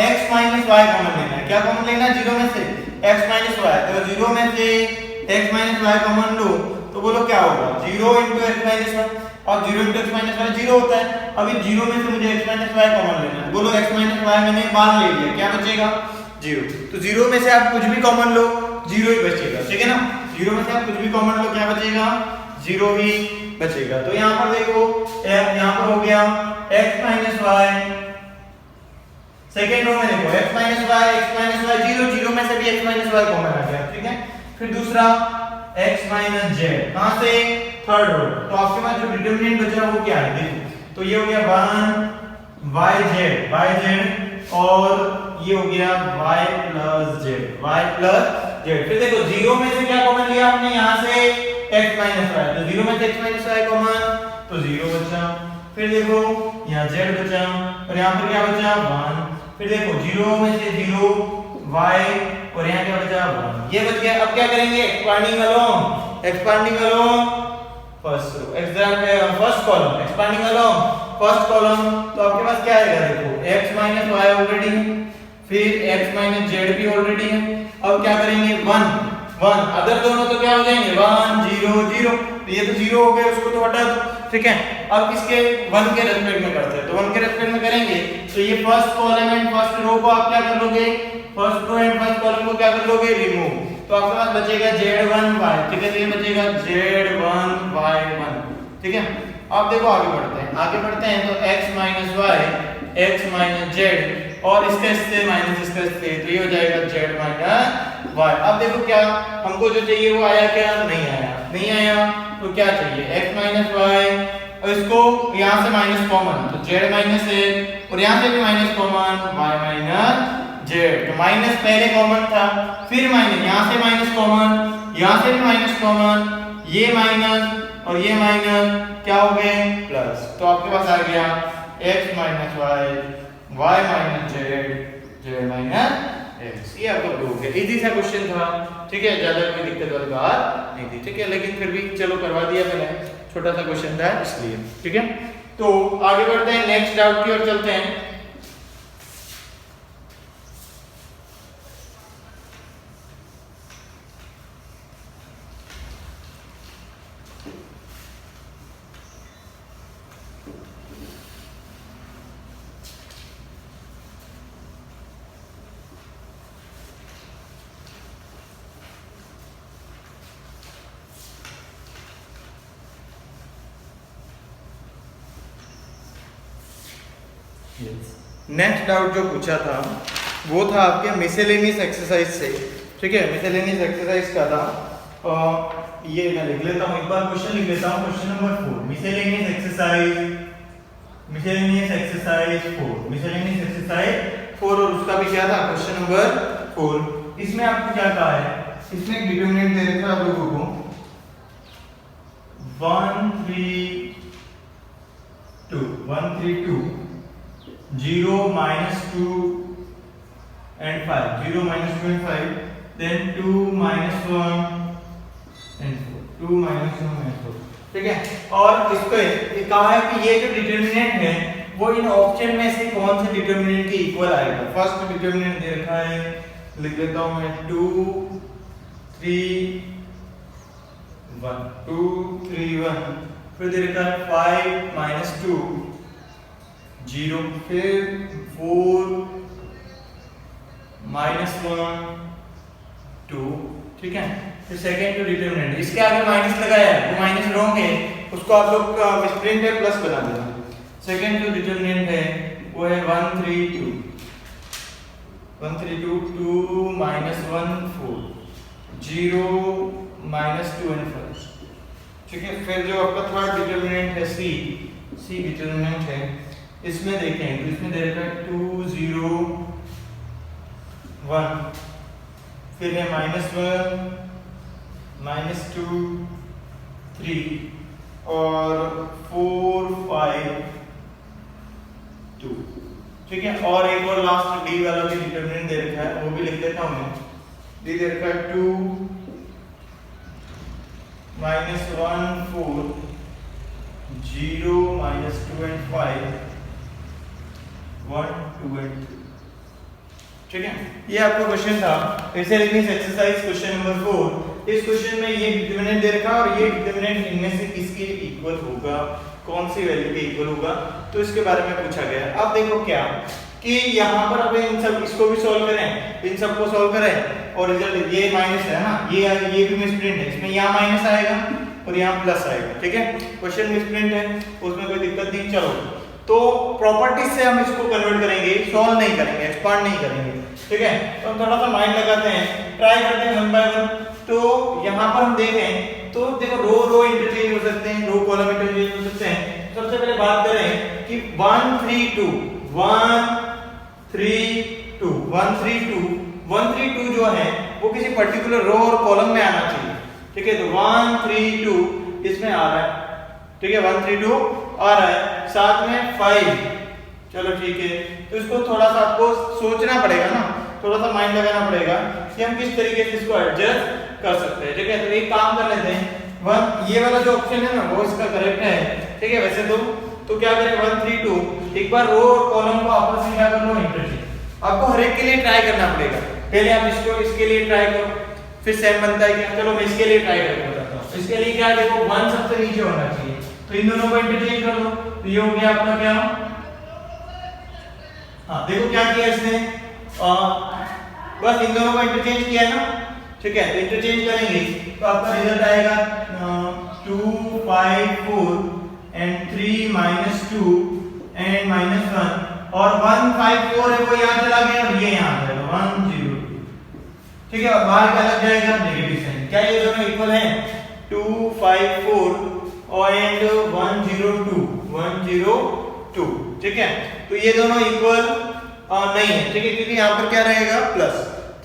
x - y कॉमन लेना है, क्या कॉमन लेना है 0 में से, x - y, तो 0 में से x - y कॉमन लो तो बोलो क्या होगा, 0 × x - y, और 0 × x - y 0 होता है। अब इस 0 में से मुझे x - y कॉमन लेना है, बोलो x - y मैंने बाहर ले लिया, क्या बचेगा, 0। तो 0 में से आप कुछ भी कॉमन लो, 0 ही बचेगा, ठीक है ना। 0 में से आप कुछ भी कॉमन लो, क्या बचेगा, 0 ही बचेगा। तो यहां पर देखो, यहां पर हो गया x - y, सेकंड रो में देखो x - y 0, 0 में से भी x - y कॉमन आ गया, ठीक है। फिर दूसरा x - z, कहां से, थर्ड रो, तो आपके पास जो डिटरमिनेंट बचा वो क्या है, देखो, तो ये हो गया 1 yz, और ये हो गया y + z। फिर देखो 0 में से क्या कॉमन लिया हमने, यहां से x - y, तो 0 में से x - y कॉमन, तो 0 बचा। फिर देखो यहां z बचा, और यहां पर क्या बचा, 1। फिर देखो 0 में से 0 y, और यहां क्या बचा, 1, ये बच गया। अब क्या करेंगे, expanding along first row, first column, expanding along first column, तो आपके पास क्या आएगा, देखो x - y ऑलरेडी है, फिर x - z भी ऑलरेडी है। अब क्या करेंगे, 1 अदर दोनों तो क्या हो जाएंगे, 1 0 0, तो ये तो 0 हो गए, उसको तो हटा दो, ठीक है। अब किसके, 1 के रेस्पेक्ट में करते हैं, तो 1 के रेस्पेक्ट में करेंगे तो ये first column and first row को आप क्या कर लोगे, first row and first column को क्या कर लोगे, रिमूव, तो आपके पास बचेगा z1 y, ठीक है, तो ये बचेगा z1 y1, ठीक है। अब देखो आगे बढ़ते हैं, तो x - y, x - z, और इसका इससे माइनस इसका इससे, तो ये हो जाएगा z - y। अब देखो क्या हमको जो चाहिए वो आया, क्या नहीं आया, तो क्या चाहिए, x - y, और इसको यहां से माइनस कॉमन, तो z - a, और यहां से भी माइनस कॉमन, y - z, तो माइनस पहले कॉमन था, फिर माइनस, यहां से माइनस कॉमन, यहां से भी माइनस कॉमन, ये माइनस और ये माइनस, क्या हो गए, प्लस। तो आपके पास आ गया x - y, y - z, z - x, ये आपका प्रूव हो गया। इजी सा क्वेश्चन था, ठीक है, ज्यादा कोई दिक्कत वाली बात नहीं थी, ठीक है, लेकिन फिर भी चलो करवा दिया मैंने, छोटा सा क्वेश्चन था इसलिए, ठीक है। तो आगे बढ़ते हैं, नेक्स्ट डाउट की ओर चलते हैं। नेक्स्ट डाउट जो पूछा था वो था आपके मिसेलेनियस एक्सरसाइज से, ठीक है। मिसेलेनियस एक्सरसाइज का था, ये मैं लिख लेता हूँ, एक बार क्वेश्चन लिख लेता हूँ। क्वेश्चन नंबर 4, मिसेलेनियस एक्सरसाइज 4, और उसका भी क्या था, क्वेश्चन नंबर 4। इसमें आपको क्या कहा है, इसमें एक डिटरमिनेंट दे रखा है आप लोगों को 132 0 minus 2 and 5, 0 minus 2 and 5, then 2 minus 1 and 4, 2 minus 1 and 4, ठीक है। और इसको कहा है कि ये जो डिटरमिनेंट है वो इन ऑप्शन में से कौन से डिटरमिनेंट के इक्वल आएगा। फर्स्ट डिटरमिनेंट दे रखा है, लिख देता हूं मैं 2 3 1, 2 3 1, फिर दे रखा है 5 minus 2 0, फिर 4 minus 1 2, ठीक है। फिर सेकंड जो डिटरमिनेंट, इसके आगे माइनस लगाया है, वो माइनस रॉन्ग है, उसको आप लोग मिसप्रिंट है प्लस बना देना। सेकंड जो डिटरमिनेंट है वो है 132 2 minus 1 4 0 minus 2 and 5, ठीक है। फिर जो आपका थर्ड डिटरमिनेंट है सी डिटरमिनेंट है, इसमें देखें तो इसमें दे रखा है 2 0 1, फिर है -1 -2 3 और 4 5 2, ठीक है। और एक और लास्ट डी वाला भी डिटरमिनेंट दे रखा है, वो भी लिख देता हूं मैं। डी दे रखा है 2 -1 4 0 minus 2 and 5 1 2 and 2, ठीक है। ये आपका क्वेश्चन था मिसेलेनियस एक्सरसाइज क्वेश्चन नंबर 4। इस क्वेश्चन में ये डिटरमिनेंट दे रखा और ये डिटरमिनेंट इनमें से किसके इक्वल होगा, कौन सी वैल्यू के इक्वल होगा, तो इसके बारे में पूछा गया है। अब देखो क्या कि यहाँ पर अब इन सब इसको भी सॉल्व करें, इन सबको सॉल्व करें और रिजल्ट ये माइनस है ना, ये भी मिसप्रिंट है, इसमें यहाँ माइनस आएगा और यहाँ प्लस आएगा, ठीक है। क्वेश्चन मिसप्रिंट है, उसमें कोई दिक्कत नहीं। चलो तो प्रॉपर्टीज से हम इसको कन्वर्ट करेंगे, सॉल्व नहीं करेंगे, एक्सपांड नहीं करेंगे, ठीक है। तो हम थोड़ा सा माइंड लगाते हैं, ट्राई करते हैं 1 बाय 1। तो यहाँ पर हम देखें तो देखो रो इंटरचेंज हो सकते हैं, रो कॉलम इंटरचेंज हो सकते हैं। सबसे पहले बात करें कि 1 3 2 जो है वो किसी पर्टिकुलर रो और कॉलम में आना चाहिए, ठीक है। तो 1 3 2 इसमें आ रहा है, ठीक है, 1 3 2 आ रहा है, साथ में 5, चलो ठीक है। तो इसको थोड़ा सा आपको सोचना पड़ेगा ना, थोड़ा सा माइंड लगाना पड़ेगा कि हम किस तरीके से इसको एडजस्ट कर सकते हैं, ठीक है। तो एक काम कर लेते हैं, ये वाला जो ऑप्शन है ना वो इसका करेक्ट है, ठीक है। वैसे तो क्या करें 1 3 2, एक बार रो और कॉलम को आपस में क्या कर लो, इंटरचेंज। आपको हर एक के लिए ट्राई करना पड़ेगा, पहले आप इसके लिए ट्राई करो, फिर सेम बनता है क्या, चलो मैं इसके लिए ट्राई करके बताता हूं। इसके लिए क्या, देखो 1 सबसे नीचे होना चाहिए, तो इन दोनों को इंटरचेंज कर लो, तो ये हो गया आपका क्या, हाँ देखो क्या किया इसने, बस इन दोनों को इंटरचेंज किया है ना, ठीक है। तो इंटरचेंज करेंगे तो आपका रिजल्ट आएगा 2 5 4 and 3 minus 2 and minus 1, और 1 5 4 है वो यहाँ चला गया और ये यहाँ आ जाएगा 1 0 2, ठीक है। और बाहर क्या लग जाएगा, नेगेटिव साइन। क्या ये दोनों इक्वल हैं, 2 5 4 and 1 0 2, ठीक है। तो ये दोनों इक्वल नहीं है, ठीक है, क्योंकि यहाँ पर क्या रहेगा, प्लस।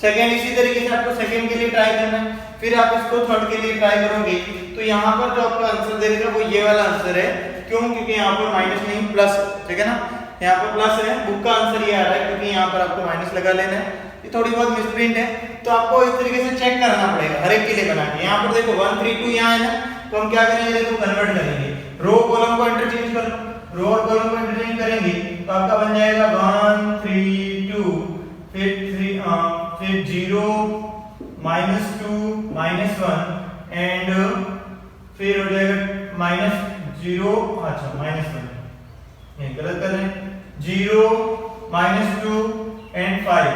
सेकंड इसी तरीके से आपको सेकंड के लिए ट्राई करना है, फिर आप इसको थर्ड के लिए ट्राई करोगे। तो यहाँ पर जो आपका आंसर देगा वो ये वाला आंसर है, क्यों, क्योंकि यहाँ पर माइनस नहीं प्लस है, ठीक है ना, यहाँ पर प्लस है। बुक का आंसर ये आ रहा है क्योंकि यहाँ पर आपको माइनस लगा लेना है, ये थोड़ी बहुत मिसप्रिंट है, तो आपको इस तरीके से चेक करना पड़ेगा हर एक के लिए बना के। यहाँ पर देखो 1 3 2 यहाँ है ना, तो हम क्या करेंगे, देखो कन्वर्ट करेंगे, रो कॉलम को इंटरचेंज कर लो, रो और कॉलम को इंटरचेंज करेंगे तो आपका बन जाएगा 1 3 2, फिर 0 -2 -1 एंड फिर हो जाएगा -0, अच्छा -1, ये गलत कर रहे हैं, 0 -2 एंड 5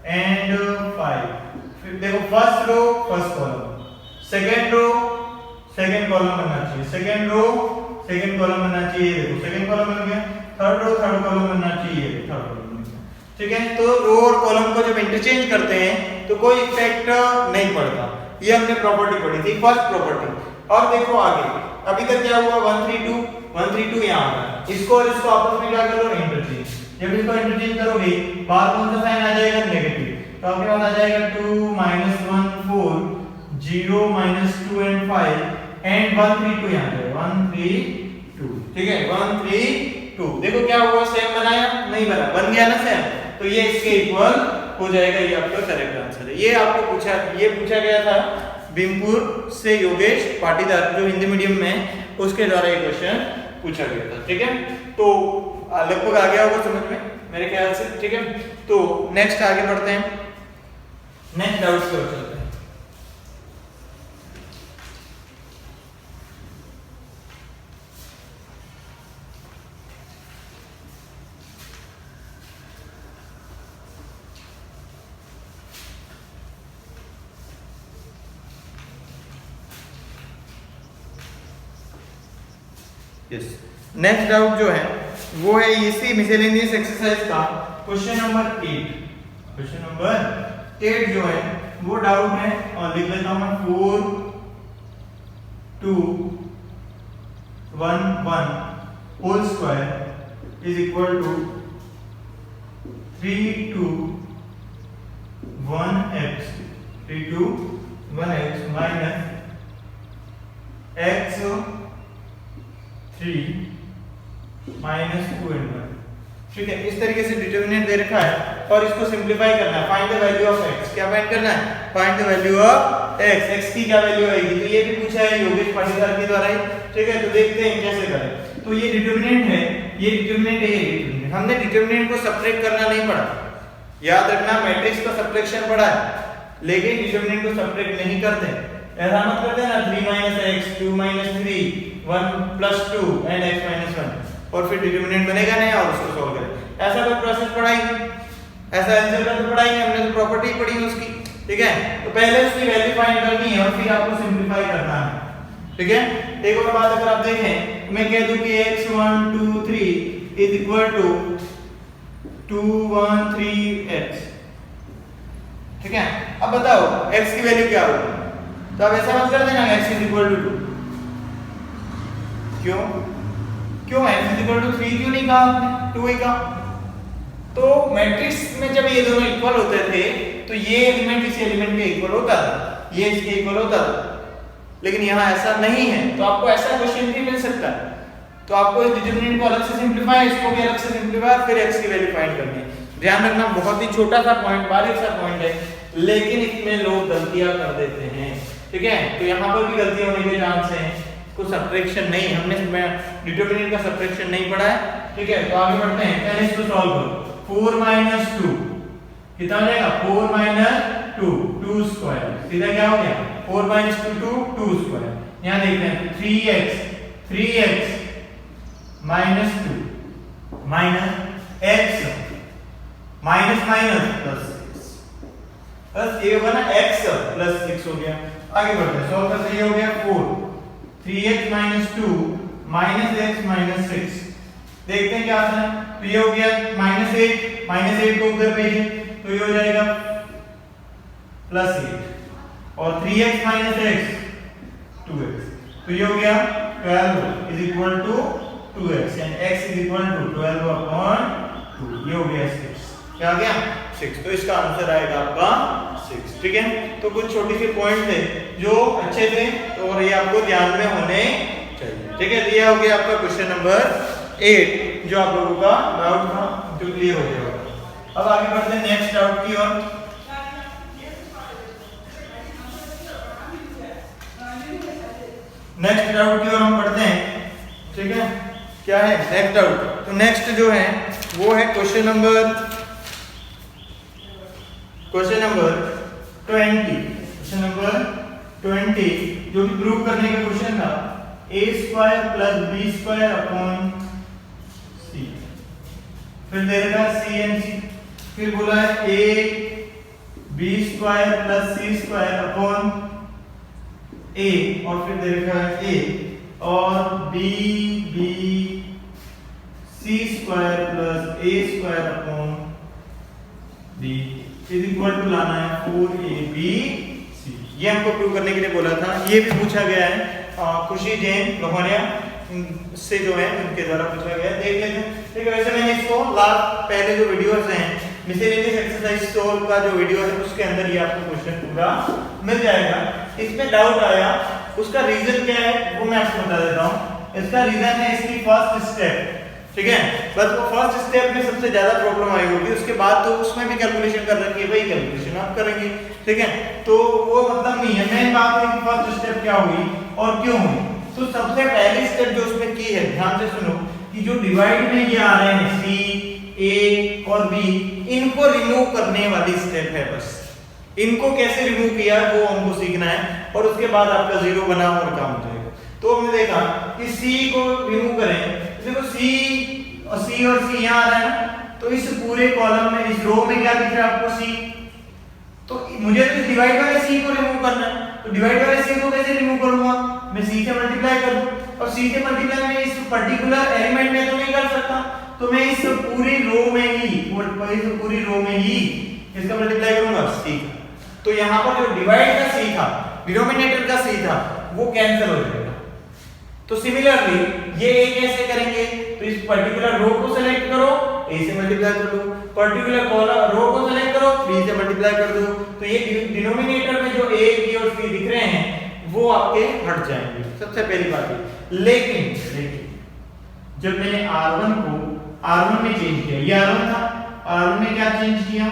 एंड 5। फिर देखो first row first column, second row second column बनना चाहिए, सेकंड रो सेकंड कॉलम बनना चाहिए, देखो सेकंड कॉलम बन गया, थर्ड रो थर्ड कॉलम बनना चाहिए, थर्ड कॉलम बन गया। ठीक है, तो रो और कॉलम को जब इंटरचेंज करते हैं तो कोई इफेक्ट नहीं पड़ता। ये हमने प्रॉपर्टी पढ़ी थी, फर्स्ट प्रॉपर्टी। और देखो आगे, अभी तक क्या हुआ, 132 यहाँ पर, इसको और इसको आपस में क्या कर लो, इंटरचेंज। जब इसको इंटरचेंज करोगे बाहर कौन सा साइन आ जाएगा, नेगेटिव, तो आपके पास आ जाएगा 2 -1 4 0 -2 and 5 एंड 132 यहाँ पे 132। ठीक है, 132। देखो क्या हुआ, सेम बनाया, नहीं बना, बन गया ना सेम, तो ये इसके इक्वल हो जाएगा। ये आपका करेक्ट आंसर है। ये आपको पूछा गया था भीमपुर से योगेश पाटीदार, जो हिंदी मीडियम में, उसके द्वारा ये क्वेश्चन पूछा गया था। ठीक है, तो लगभग आ गया होगा समझ में मेरे ख्याल से। ठीक है, तो नेक्स्ट आगे बढ़ते हैं, नेक्स्ट डाउट की ओर चलते हैं। यस, नेक्स्ट डाउट जो है वो है इसी मिसेलेनियस एक्सरसाइज का क्वेश्चन नंबर 8। क्वेश्चन नंबर 8 जो है वो डाउट है, और लिख लेता हूं मैं 4 2 1 1 whole square is equal to 3 2 1x 3 2 1x minus x 3 minus 2 and 1। ठीक है, इस तरीके से डिटरमिनेंट दे रखा है और इसको सिंपलीफाई करना है। Find the value of x, क्या फाइंड करना है, find the value of x। x की क्या वैल्यू आएगी, तो ये भी पूछा है योगेश पाटीदार के द्वारा ही। ठीक है, तो देखते हैं कैसे करें। तो ये डिटरमिनेंट है, ये डिटरमिनेंट है, ये डिटरमिनेंट। हमने डिटरमिनेंट को सबट्रैक्ट करना नहीं पड़ा, याद रखना, मैट्रिक्स का सबट्रैक्शन पढ़ा है, लेकिन डिटरमिनेंट को सबट्रैक्ट नहीं करते। ऐसा मत करते ना 3 - x 2 - 3 1 + 2 एंड x - 1 और फिर डिटरमिनेंट बनेगा नहीं और उसको सॉल्व करें। ऐसा कोई प्रोसेस पढ़ाएंगे, ऐसा अलजेब्रा तो पढ़ाएंगे, हमने तो प्रॉपर्टी पढ़ी है उसकी। ठीक है, तो पहले उसकी वैल्यू फाइंड करनी है और फिर आपको सिंपलीफाई करना है। ठीक है, एक और बात अगर आप देखें, मैं कह दूं कि x 1 2 3 is equal to 2 1 3x। ठीक है, अब बताओ x की वैल्यू क्या होगी, तो अब ऐसा मत कर देना x इज इक्वल टू 2। क्यों x इज इक्वल टू 3 क्यों नहीं कहा आपने, 2 ही कहा। तो मैट्रिक्स में जब ये दोनों इक्वल होते थे तो ये एलिमेंट इस एलिमेंट के इक्वल होता था, ये इसके इक्वल होता था, लेकिन यहाँ ऐसा नहीं है। तो आपको ऐसा क्वेश्चन भी मिल सकता है, तो आपको इस डिटरमिनेंट को अलग से सिंपलीफाई, इसको भी अलग से सिंपलीफाई, फिर x की वैल्यू फाइंड करनी है। ध्यान रखना, बहुत ही छोटा सा पॉइंट, बारीक सा पॉइंट है, लेकिन इसमें लोग गलतियां कर देते हैं। ठीक है, तो यहाँ पर भी गलती होने के चांस हैं। को सब्ट्रैक्शन नहीं, हमने डिटरमिनेंट का सब्ट्रैक्शन नहीं पढ़ा है। ठीक है, तो आगे बढ़ते हैं, पहले इसको सॉल्व करो। 4 - 2 कितना हो जाएगा, 4 - 2 2 स्क्वायर, सीधा क्या हो गया 4 - 2 2 स्क्वायर। यहाँ देखते हैं 3x - 2 minus x minus plus 6 बस ये होगा ना, x प्लस 6 हो गया। आगे बढ़ते हैं, सॉल्व करते, ये हो गया 4 3x - 2 माइनस x - 6। देखते हैं क्या आता है, तो ये हो गया -8 को उधर भेजें तो ये हो जाएगा +8 और 3x - x 2x, तो ये हो गया 12 is equal to 2x and x is equal to 12/2। ये हो गया 6, क्या आ गया 6, तो इसका आंसर आएगा आपका 6। ठीक है, तो कुछ छोटी सी पॉइंट थे जो अच्छे थे और ये आपको ध्यान में होने चाहिए। ठीक है, ये हो गया आपका क्वेश्चन नंबर 8 जो आप लोगों का डाउट था जो क्लियर हो गया। अब आगे बढ़ते हैं नेक्स्ट डाउट की ओर। नेक्स्ट डाउट की ओर हम बढ़ते हैं। ठीक है, क्या है नेक्स्ट डाउट, तो नेक्स्ट जो है वो है क्वेश्चन नंबर 20 जो कि प्रूव करने का क्वेश्चन था, a² + b² अपॉन c। फिर दे रखा है c एंड c, फिर बोला है ab² + c² अपॉन a, और फिर दे रखा है a और b² b c square plus a square upon b is equal to लाना है 4ab सी। ये हमको प्रूव करने के लिए बोला था। ये भी पूछा गया है खुशी जैन लोहानिया से जो है उनके द्वारा पूछा गया है। देख लेते हैं। ठीक है, वैसे मैंने इसको लास्ट पहले जो वीडियोस हैं मिसलेनियस एक्सरसाइज सोल्व का जो वीडियो है उसके अंदर ये आपको क्वेश्चन पूरा मिल जाएगा। इसमें डाउट आया, उसका रीजन क्या है वो मैं आपको बता देता हूँ। इसका रीजन है इसकी फर्स्ट स्टेप। ठीक है, बस वो फर्स्ट स्टेप में सबसे ज्यादा प्रॉब्लम आई होगी, उसके बाद तो उसमें भी कैलकुलेशन कर रखी है, वही कैलकुलेशन आप करेंगे। ठीक है, तो वो मतलब नहीं है। मेन बात है कि फर्स्ट स्टेप क्या हुई और क्यों हुई। तो सबसे पहली स्टेप जो उसमें की है, ध्यान से सुनो, कि जो डिवाइड में ये आ रहे हैं सी ए और बी, इनको रिमूव करने वाली स्टेप है। बस इनको कैसे रिमूव किया वो हमको सीखना है और उसके बाद आपका जीरो बना और काम हो जाएगा। तो हमने देखा कि सी को रिमूव करें, देखो सी और सी यहाँ आ रहा है ना, तो इस पूरे कॉलम में इस रो में क्या दिख रहा है आपको सी। तो मुझे तो डिवाइड वाले सी को रिमूव करना है, तो डिवाइड वाले सी को कैसे रिमूव करूंगा, मैं सी से मल्टीप्लाई कर दूं, और सी से मल्टीप्लाई में इस पर्टिकुलर एलिमेंट में तो नहीं कर सकता, तो मैं इस पूरी रो में ही इसका मल्टीप्लाई करूंगा सी का। तो यहाँ पर जो डिवाइड का सी था, डिनोमिनेटर का सी था, वो कैंसिल हो जाएगा। तो सिमिलरली ये ए कैसे करेंगे, तो इस पर्टिकुलर रो को सेलेक्ट करो, ए से मल्टीप्लाई कर दो, पर्टिकुलर कॉलम रो को सेलेक्ट करो, बी से मल्टीप्लाई कर दो। तो ये डिनोमिनेटर में जो ए बी और सी दिख रहे हैं वो आपके हट जाएंगे, सबसे पहली बात है। लेकिन जब मैंने R1 को R1 में चेंज किया, ये R1 था, R1 में क्या चेंज किया,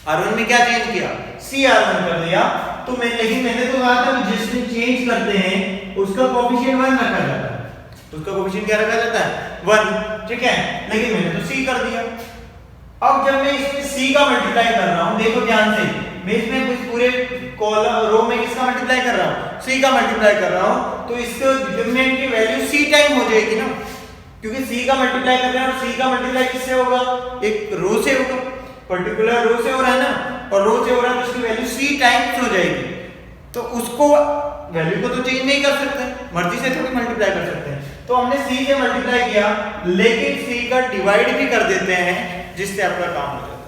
R1 में क्या चेंज किया, CR1 कर दिया। तो लेकिन मैंने तो कहा था कि जिसमें चेंज करते हैं उसका कोएफिशिएंट 1 रखा जाता है, उसका कोएफिशिएंट क्या रखा जाता है, 1। ठीक है, लेकिन मैंने तो C कर दिया। अब जब मैं इसमें C का मल्टीप्लाई कर रहा हूं, देखो ध्यान से, मैं इसमें कुछ पूरे कॉलम रो में किसका मल्टीप्लाई कर रहा हूं, C का मल्टीप्लाई कर रहा हूं। तो इसके डिटरमिनेंट की वैल्यू C टाइम हो जाएगी ना, क्योंकि C का मल्टीप्लाई कर रहे हैं और C का मल्टीप्लाई किससे होगा, एक रो से होगा, पर्टिकुलर रो से हो रहा है ना, और रो से हो रहा है तो उसकी वैल्यू C टाइम्स हो जाएगी। तो उसको वैल्यू को तो चेंज नहीं कर सकते, मर्जी से थोड़ी मल्टीप्लाई कर सकते हैं। तो हमने C से मल्टीप्लाई किया, लेकिन C का डिवाइड भी कर देते हैं, जिससे आपका काम हो जाता है।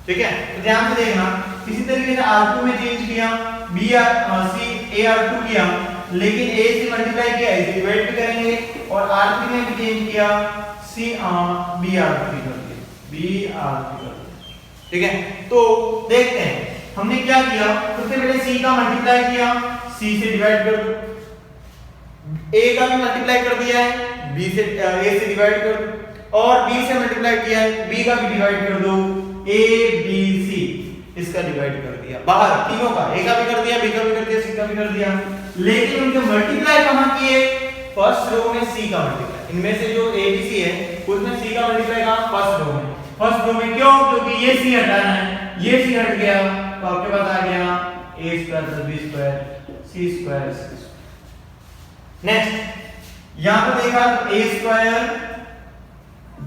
ठीक है, तो ध्यान से देखना। इसी तरीके से R2 में चेंज किया, C AR2 किया, लेकिन A से मल्टीप्लाई किया, A से डिवाइड भी करेंगे, और R3 में भी चेंज किया, BR3 कर दिया, BR3 कर दिया। ठीक है, तो देखते हैं हमने क्या किया। सबसे पहले C का मल्टीप्लाई किया, C से डिवाइड कर दो, A का भी मल्टीप्लाई कर दिया है, B से A से डिवाइड कर दो, और B से मल्टीप्लाई किया है, B का भी डिवाइड कर दो, A B C इसका डिवाइड कर दिया, बाहर तीनों का, A का भी कर दिया, B का भी कर दिया, C का भी कर दिया। लेकिन उनके मल्टीप्लाई कहां किए, फर्स्ट रो में C का मल्टीप्लाई, इनमें से जो A B C है उसमें C का मल्टीप्लाई कहां, फर्स्ट रो में। फर्स्ट रो में क्यों, क्योंकि ये C हटाना है, ये C हट गया, तो आपके पास आ गया a square plus b square c square c square. Next यहां पर देखा तो a square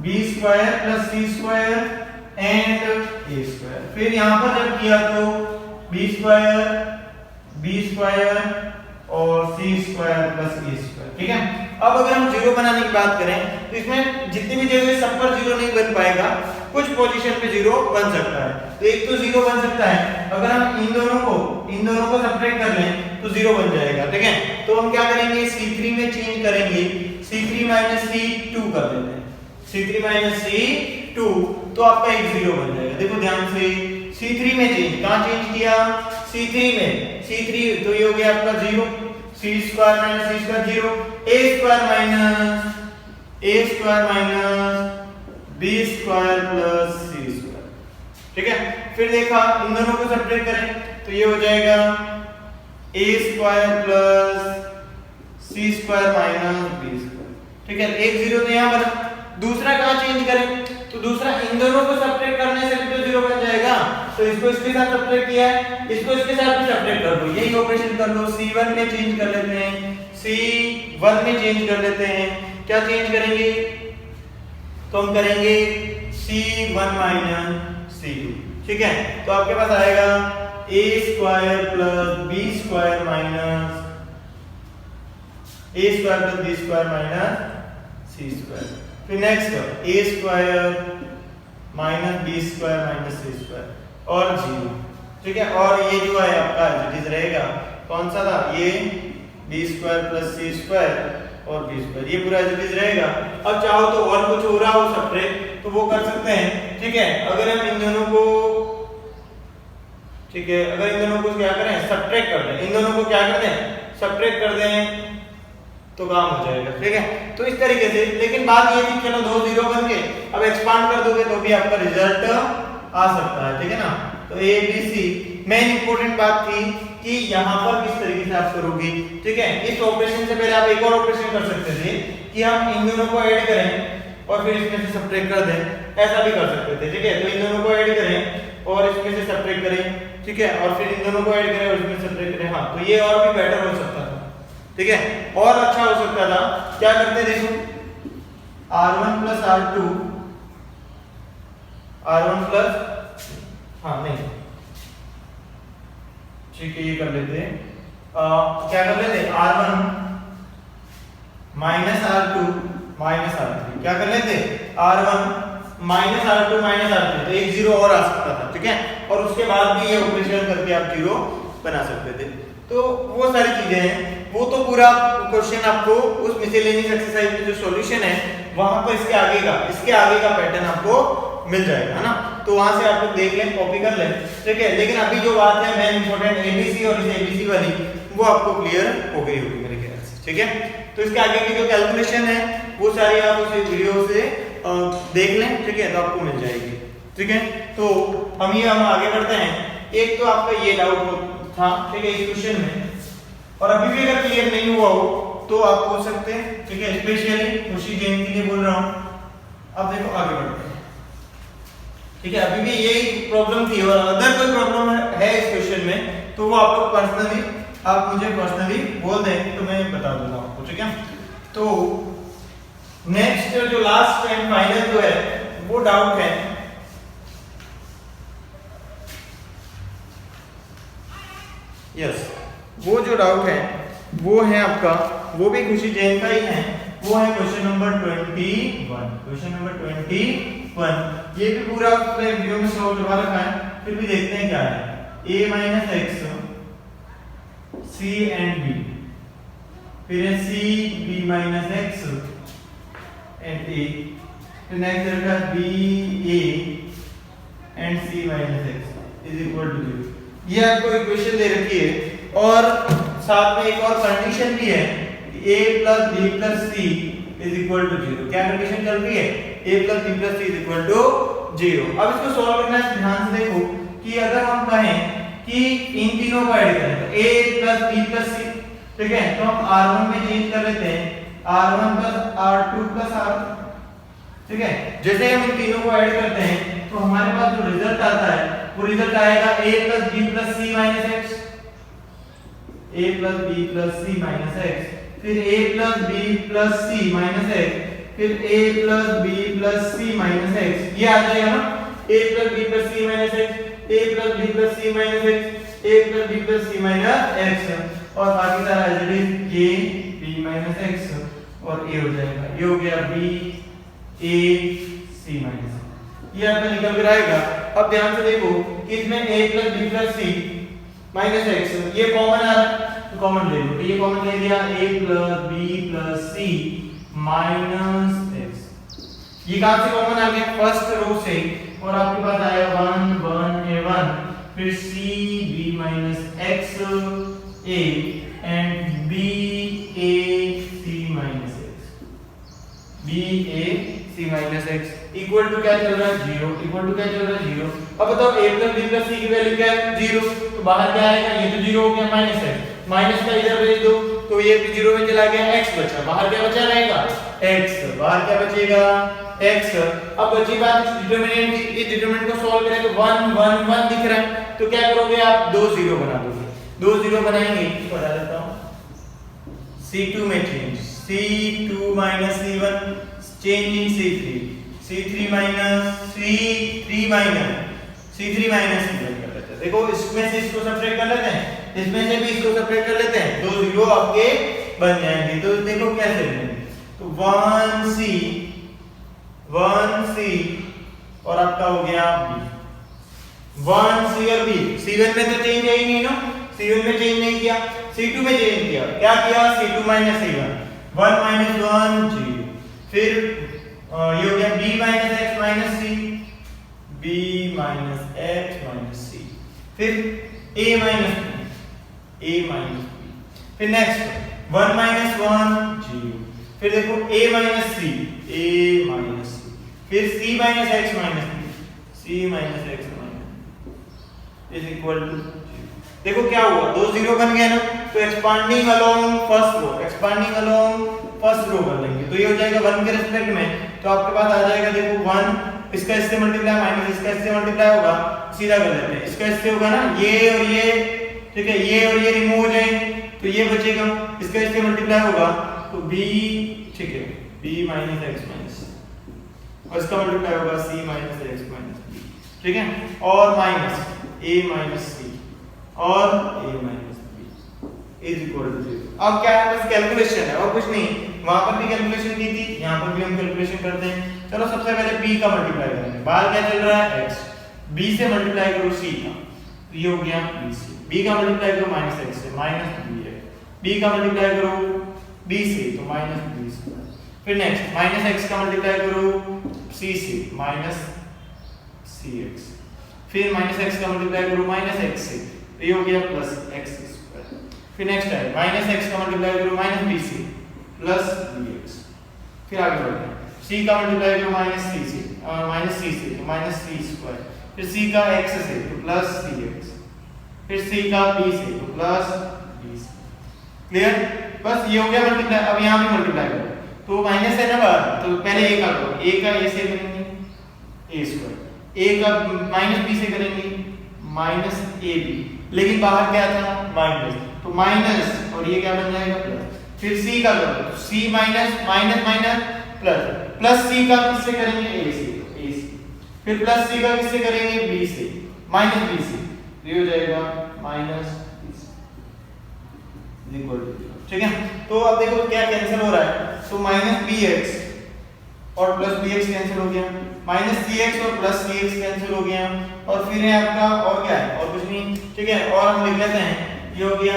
b square plus c square and a square. फिर यहां पर जब किया तो b स्क्वायर और c square plus a square. ठीक है, अब अगर हम जीरो बनाने की बात करें तो इसमें जितनी भी जगह सब पर जीरो नहीं बन पाएगा, कुछ पोजीशन पे जीरो बन सकता है। तो एक तो जीरो बन सकता है, अगर हम इन दोनों को सब्ट्रैक्ट कर लें तो जीरो बन जाएगा। ठीक है, तो हम क्या करेंगे, C3 में चेंज करेंगे, C3 माइनस C2 कर देते हैं, C3 माइनस C2, तो आपका एक जीरो बन जाएगा। देखो ध्यान से, C3 में चेंज, कहां चेंज किया, C3 में, C3 तो ये हो गया आपका zero, C square minus C square zero, A square minus B square plus C square. ठीक है, फिर देखा इन दोनों को सब्ट्रैक्ट करें तो ये हो जाएगा A square plus C square minus B square. ठीक है, एक जीरो तो यहाँ बना। दूसरा कहाँ चेंज करें, तो दूसरा इन दोनों को सब्ट्रैक्ट करने से भी तो जीरो बन जाएगा, तो इसको इसके साथ सब्ट्रैक्ट किया है, इसको इसके साथ भी सब्ट्रैक्ट कर दो, यही ऑपरेशन कर लो। C1 में चेंज कर लेते हैं, C1 में चेंज कर लेते हैं, क्या चेंज करेंगे, तो हम करेंगे C1 माइनस C2। ठीक है, तो आपके पास आएगा A square plus B square minus a square plus b square minus c square. फिर next a square minus b square minus c square और 0, ठीक है। और ये जो है आपका एज रहेगा कौन सा था, ये b square plus c square और b स्क्वायर, ये पूरा एज रहेगा। अब चाहो तो और कुछ हो रहा हो सब्ट्रैक्ट तो वो कर सकते हैं, ठीक है। अगर हम इन दोनों को, ठीक है, अगर इन दोनों को क्या करें, सब्ट्रैक्ट कर दें, इन दोनों को क्या कर दें, सब्ट्रैक्ट कर दें तो काम हो जाएगा, ठीक है। तो इस तरीके से, लेकिन बात ये थी चलो 2 0 बन गए, अब एक्सपांड कर दोगे तो भी आपका रिजल्ट आ सकता है, ठीक है ना। तो a b c main important बात थी कि यहाँ पर किस तरीके से आप करोगे, ठीक है। इस ऑपरेशन से पहले आप एक और ऑपरेशन कर सकते थे कि हम इन दोनों को ऐड करें और फिर इसमें से सब्ट्रैक्ट कर दें, ऐसा भी कर सकते थे, ठीक है। तो इन दोनों को ऐड करें और इसमें से सब्ट्रैक्ट करें, ठीक है, और फिर इन दोनों को ऐड करें और इसमें सब्ट्रैक्ट करें। हाँ, तो ये और भी बेटर हो सकता था, ठीक है, और अच्छा हो सकता था। क्या करते देखो, r1 plus r2, r1 plus, हाँ नहीं, ठीक है, ये कर लेते हैं, क्या कर लेते, r1 minus r2 minus r3, क्या कर लेते, r1 minus r2 minus r3, तो एक 0 और आ सकता था, ठीक है। और उसके बाद भी ये ऑपरेशन करके आप 0 बना सकते थे। तो वो सारी चीजें हैं, वो तो पूरा क्वेश्चन आपको उस मिसलेनियस एक्सरसाइज में जो सॉल्यूशन है वहां पर इसके आगे का पैटर्न आपको मिल जाएगा, है ना। तो वहां से आप लोग देख लें, कॉपी कर लें, ठीक है। लेकिन अभी जो बात है मेन इंपॉर्टेंट एबीसी और इस एबीसी वाली, वो आपको क्लियर हो गई होगी मेरे ख्याल से, ठीक है। तो इसके आगे की जो कैलकुलेशन है वो सारी आप उस वीडियो से देख लें, ठीक है, तो आपको मिल जाएगी, ठीक है। तो हम आगे बढ़ते हैं। एक तो आपका ये डाउट था, ठीक है, इस क्वेश्चन में, और अभी भी अगर क्लियर नहीं हुआ हो तो आप पूछ सकते हैं, ठीक है। स्पेशली खुशी जैन के लिए बोल रहा हूं। अब देखो आगे बढ़ते हैं, ठीक है। अभी भी यही प्रॉब्लम थी और अगर कोई प्रॉब्लम है इस क्वेश्चन में तो वो आप लोग पर्सनली, आप मुझे पर्सनली बोल दें तो मैं बता दूंगा आपको, ठीक है। तो नेक्स्ट जो लास्ट एंड फाइनल जो है वो डाउट है, यस, वो जो डाउट है वो है आपका, वो भी खुशी जैन का ही है, वो है क्वेश्चन नंबर 21, क्वेश्चन नंबर 21। ये भी पूरा अपने वीडियो में सॉल्व करवा रखा है, फिर भी देखते हैं क्या है। a minus x c and b, फिर है c b minus x and a, फिर नेक्स्ट रहेगा b a and c minus x is equal to 0। ये आपको इक्वेशन दे रखी है और साथ में एक और कंडीशन भी है, a plus b plus c is equal to 0। क्या कंडीशन चल रही है, a plus b plus c is equal to 0। अब इसको सॉल्व करना है, ध्यान से देखो कि अगर हम कहें कि इन तीनों को ऐड करें तो a plus b plus c, ठीक है, तो हम r1 में चेंज कर लेते हैं, r1 plus r2 plus r3, ठीक है। जैसे हम इन तीनों को ऐड करते हैं तो हमारे पास जो रिजल्ट आता है वो रिजल्ट आएगा a plus b plus c minus x, a plus b plus c minus x, फिर a plus b plus c minus x, फिर a plus b plus c minus x, ये आ जाएगा ना, a plus b plus c minus x, a plus b plus c minus x, a plus b plus c minus x, और बाकी सारा as it is a b minus x और a हो जाएगा, ये हो गया b a c माइनस, ये आपका निकल कर आएगा। अब ध्यान से देखो कि इसमें a plus b plus c minus x, ये कॉमन आ रहा है तो कॉमन ले लो, तो ये कॉमन ले लिया, a plus b plus c minus x, ये कहां से कॉमन आ गया, फर्स्ट रो से, और आपके पास आएगा 1 1 a1, फिर c b minus x a and b a c minus x, b a c minus x equal to क्या चल रहा है, 0, इक्वल टू क्या चल रहा है, 0। अब बताओ a plus b plus c की वैल्यू क्या है, 0, तो बाहर क्या आएगा, ये तो 0 हो गया, माइनस है, माइनस का इधर भेज दो तो ये भी 0 में चला गया, x बचा, बाहर क्या बचा रहेगा, x, बाहर क्या बचेगा, x। अब बची बात डिटरमिनेंट की, इस डिटरमिनेंट को सॉल्व करें तो 1 1 1 दिख रहा है, तो क्या करोगे आप, 2 0 बना दोगे, 2 0 बनाएंगे, बता देता हूं, c2 में change, c2 minus c1 change in c3, c3 minus c3 minus c1 कर लेते हैं। देखो इसमें से इसको सब्ट्रैक्ट कर लेते हैं, इसमें से भी इसको सब्ट्रैक्ट कर लेते हैं, 2 0 आपके बन जाएंगे। तो देखो कैसे बनेंगे, तो 1c और आपका हो गया b, 1c और b। c1 में तो चेंज है ही नहीं ना, c1 में चेंज नहीं किया, c2 में चेंज किया, क्या किया, c2 माइनस c1, 1 माइनस 1 0, फिर ये हो गया b minus x minus c, b minus x minus c, फिर a माइनस b, फिर नेक्स्ट 1 माइनस 1 0, फिर देखो a माइनस c, फिर c minus x minus b, c minus x minus is equal to, देखो क्या हुआ, दो जीरो बन गए ना, तो एक्सपांडिंग अलोंग फर्स्ट रो कर लेंगे, तो ये हो जाएगा 1 के रिस्पेक्ट में, तो आपके पास आ जाएगा देखो 1, इसका इससे मल्टीप्लाई माइनस इसका इससे मल्टीप्लाई होगा, सीधा कर लेते हैं, इसका इससे होगा ना, ये और ये, ठीक है, ये और ये रिमूव हो जाएंगे, तो ये बचेगा, इसका इससे मल्टीप्लाई होगा, तो b, ठीक है, b माइनस x माइनस, और इसका मल्टीप्लाई होगा c minus x minus b, ठीक है, और माइनस a माइनस c और a minus b is equal to 0। अब क्या है, बस कैलकुलेशन है और कुछ नहीं, वहां पर भी कैलकुलेशन की थी, यहां पर भी हम कैलकुलेशन करते हैं। चलो सबसे पहले b का मल्टीप्लाई करेंगे, बाहर क्या चल रहा है x, b से मल्टीप्लाई करो c का, तो ये हो गया bc, b का मल्टीप्लाई करो माइनस x से, माइनस bx, b का मल्टीप्लाई करो b से, तो माइनस b स्क्वायर, फिर नेक्स्ट माइनस x का मल्टीप्लाई करो c से, माइनस cx, फिर माइनस x का मल्टीप्लाई करो माइनस x से, तो ये हो गया प्लस x स्क्वायर, फिर नेक्स्ट है माइनस x का मल्टीप्लाई करो माइनस b से, प्लस bx, फिर आगे बढ़ते हैं, c का मल्टीप्लाई करो माइनस c से, माइनस c से, तो माइनस c स्क्वायर, फिर c का x से, तो प्लस cx, फिर c का b से, तो प्लस b, क्लियर, बस ये हो गया मल्टीप्लाई। अब यहाँ भी मल्टीप्लाई करो, तो माइनस है ना बाहर, तो पहले a का करो, a का a से करेंगे a स्क्वायर, a का माइनस b से करेंगे माइनस ab, लेकिन बाहर क्या था माइनस, तो माइनस और ये क्या बन जाएगा प्लस, फिर c का करो, तो c minus minus minus plus, plus c का किससे करेंगे a से, तो a से, फिर प्लस c का किससे करेंगे b से, माइनस b से, ये हो जाएगा माइनस b से इक्वल टू 0, ठीक है। तो अब देखो क्या कैंसिल हो रहा है, तो माइनस bx और प्लस bx कैंसिल हो गया, माइनस cx और प्लस cx कैंसिल हो गया, और फिर है आपका और क्या है, और कुछ नहीं, ठीक है, और हम लिख लेते हैं, ये हो गया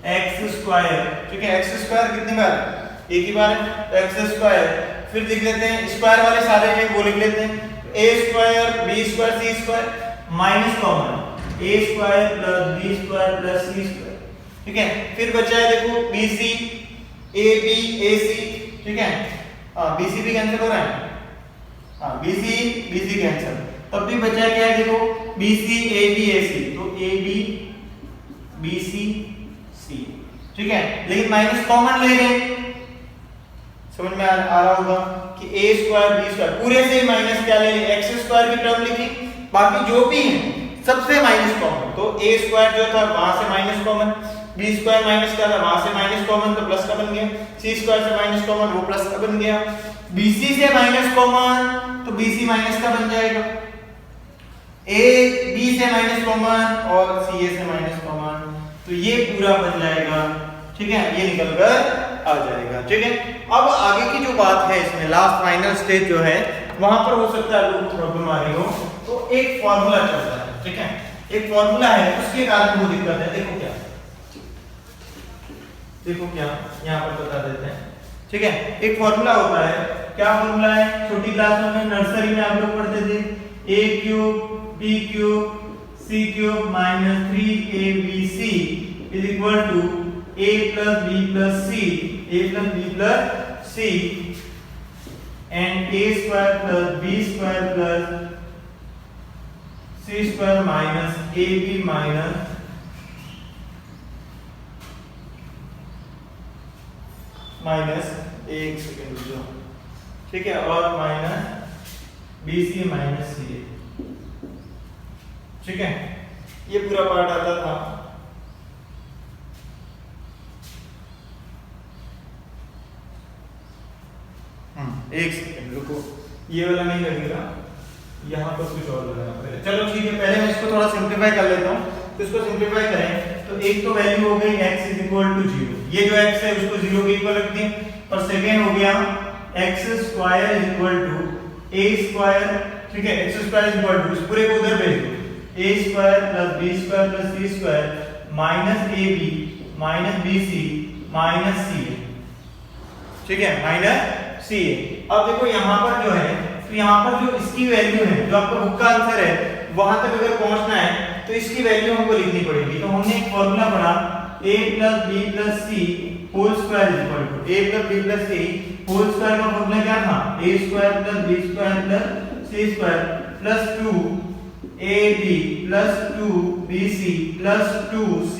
x स्क्वायर, ठीक है, x स्क्वायर कितनी बार, एक ही बार है, तो x स्क्वायर, फिर लिख लेते हैं स्क्वायर वाले सारे हैं वो लिख लेते हैं, a square b square c square minus common a square plus b square plus c square, ठीक है, फिर बचा है देखो bc ab ac, ठीक है, bc भी कैंसिल हो रहा है, bc कैंसिल, तब भी बचा क्या है देखो bc ab ac, तो ab bc c, ठीक है, लेकिन माइनस कॉमन ले रहे हैं, समझ में आ रहा होगा कि a स्क्वायर b स्क्वायर पूरे से माइनस क्या ले x स्क्वायर की टर्म लिखी, बाकी जो भी है सबसे माइनस कॉमन, तो a स्क्वायर जो था वहां से minus common, b square minus क्या था वहां से माइनस कॉमन, तो प्लस का बन गया, c स्क्वायर से माइनस कॉमन वो प्लस का बन गया, bc से माइनस कॉमन, तो bc माइनस का बन जाएगा, a b से माइनस कॉमन और ca से माइनस कॉमन, तो ये पूरा बन जाएगा, ठीक है, ये निकल कर आ जाएगा, ठीक है। अब आगे की जो बात है इसमें लास्ट फाइनल स्टेज जो है वहां पर हो सकता है आपको प्रॉब्लम आ रही हो, तो एक फार्मूला चलता है, ठीक है, एक फार्मूला है उसके कारण वो दिक्कत है, देखो क्या यहाँ पर बता देते हैं, ठीक है, एक फार्मूला होता है, क्या फार्मूला है, छोटी क्लास में नर्सरी में आप लोग पढ़ते थे a cube b cube c cube minus 3abc is equal to a plus b plus c and a square plus b square plus c square minus ab minus एक सेकेंड रुको, ठीक है, और माइनस bc माइनस ca, ठीक है, ये पूरा पार्ट आता था, एक सेकेंड रुको, ये वाला नहीं लगेगा, यहाँ पर कुछ और लगाना पड़ेगा, चलो ठीक है, पहले मैं इसको थोड़ा सिंप्लीफाई कर लेता हूँ, तो इसको सिंप्लीफाई करें, तो एक तो वैल्यू हो गई x इज इक्वल टू 0, ये जो x है उसको 0 के इक्वल रख दिए, और सेकेंड हो गया x square is equal to a square, ठीक है, x square is equal to, इस पूरे को उधर भेज दो, a square plus b square plus c square minus ab minus bc minus ca, ठीक है, माइनस ca। अब देखो यहाँ पर जो है, तो यहाँ पर जो इसकी वैल्यू है, जो आपका बुक का आंसर है, वहां तक अगर पहुंचना है तो इसकी वैल्यू हमको लिखनी पड़ेगी। तो हमने एक फॉर्मूला पढ़ा a plus b plus c whole square is equal to a plus b plus c whole square का फॉर्मूला क्या था, a square plus b square plus c square plus 2ab plus 2bc plus 2c,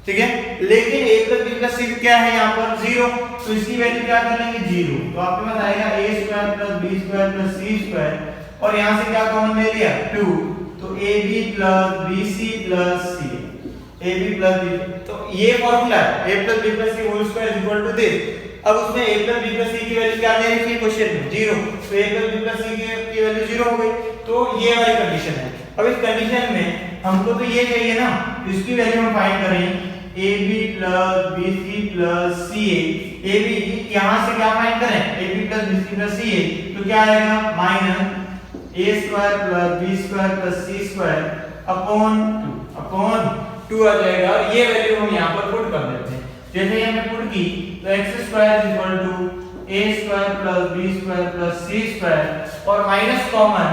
ठीक है। लेकिन a plus b plus c क्या है यहाँ पर 0, तो इसकी वैल्यू क्या कर लेंगे 0, तो आपके पास आएगा a square plus b square plus c square, और यहाँ से क्या कॉमन ले लिया 2, तो ab plus bc plus c, ab plus b, तो ये फॉर्मूला है a plus b plus c whole square is equal to this. अब उसमें a plus b plus c की वैल्यू क्या दे रही थी क्वेश्चन में 0, तो a plus b plus c की वैल्यू 0 हो गई, तो ये वाली कंडीशन है। अब इस कंडीशन में हमको तो ये चाहिए ना, तो इसकी वैल्यू हम फाइंड करें ab plus bc plus ca, ab यहाँ से क्या फाइंड करें ab plus bc plus ca, तो क्या आएगा minus a square plus b square plus c square upon 2 आ जाएगा, और ये वैल्यू हम यहाँ पर पुट कर देते हैं। जैसे ही हमने पुट की तो x square is equal to a square plus b square plus c square, और minus common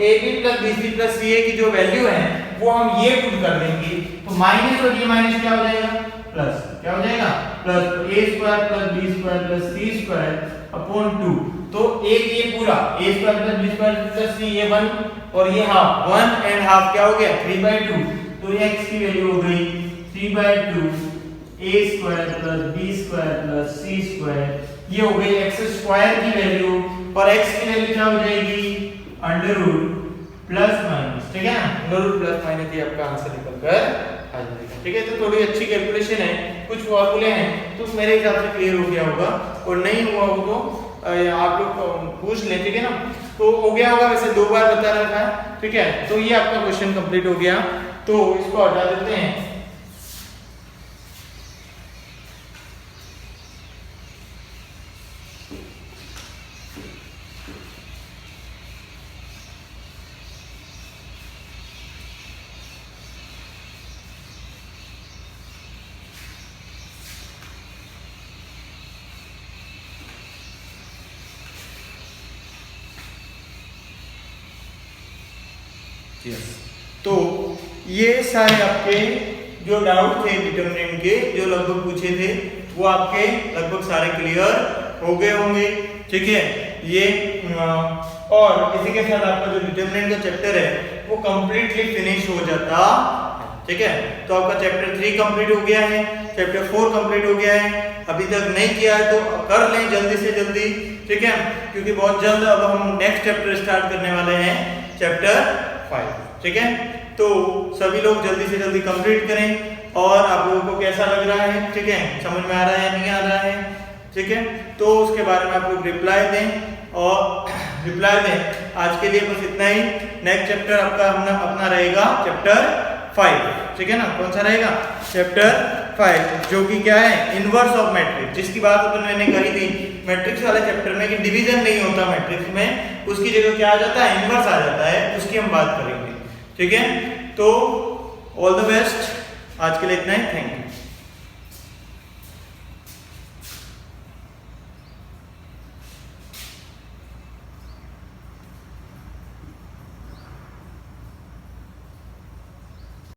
ab plus bc plus ca की जो वैल्यू है वो हम ये पुट कर देंगे, तो माइनस और ये माइनस क्या हो जाएगा प्लस, क्या हो जाएगा plus, a square plus b square plus c square upon 2, तो एक ये पूरा a square plus b square plus c, ये 1 और ये हाफ, 1 एंड हाफ क्या हो गया 3/2, तो ये x की वैल्यू हो गई 3/2 a square plus b square plus c square, ये हो गई x स्क्वायर की वैल्यू, और x की वैल्यू क्या हो जाएगी अंडर रूट प्लस माइनस, ठीक है ना, अंडर रूट प्लस माइनस, ये आपका आंसर निकल कर आ जाएगा, ठीक है। तो थोड़ी अच्छी कैलकुलेशन है, कुछ फॉर्मूले हैं, तो मेरे हिसाब से क्लियर हो गया होगा, और नहीं हुआ हो तो आप लोग पूछ लें, ठीक है ना। तो हो गया होगा, वैसे 2 बार बता रखा है, ठीक है। तो ये आपका क्वेश्चन कंप्लीट हो गया, तो इसको हटा देते हैं। तो ये सारे आपके जो डाउट थे डिटरमिनेंट के, जो लगभग पूछे थे, वो आपके लगभग सारे क्लियर हो गए होंगे, ठीक है। ये और इसी के साथ आपका जो डिटरमिनेंट का चैप्टर है वो कंप्लीटली फिनिश हो जाता, ठीक है। तो आपका चैप्टर 3 कंप्लीट हो गया है, चैप्टर 4 कंप्लीट हो गया है। अभी तक नहीं किया है तो कर लें जल्दी से जल्दी, ठीक है, क्योंकि बहुत जल्द अब हम नेक्स्ट चैप्टर स्टार्ट करने वाले हैं, चैप्टर 5, ठीक है। तो सभी लोग जल्दी से जल्दी कंप्लीट करें। और आप लोगों को कैसा लग रहा है, ठीक है, समझ में आ रहा है नहीं आ रहा है, ठीक है, तो उसके बारे में आप लोग रिप्लाई दें, और रिप्लाई दें। आज के लिए बस इतना ही। नेक्स्ट चैप्टर आपका अपना रहेगा चैप्टर 5, ठीक है ना। कौन सा रहेगा? चैप्टर 5, जो कि क्या है, इनवर्स ऑफ मैट्रिक्स, जिसकी बात अपन मैंने कही थी मैट्रिक्स वाले चैप्टर में कि डिवीजन नहीं होता मैट्रिक्स में, उसकी जगह क्या आ जाता है, इनवर्स आ जाता है, उसकी हम बात करेंगे, ठीक है। तो ऑल द बेस्ट, आज के लिए इतना ही, थैंक यू।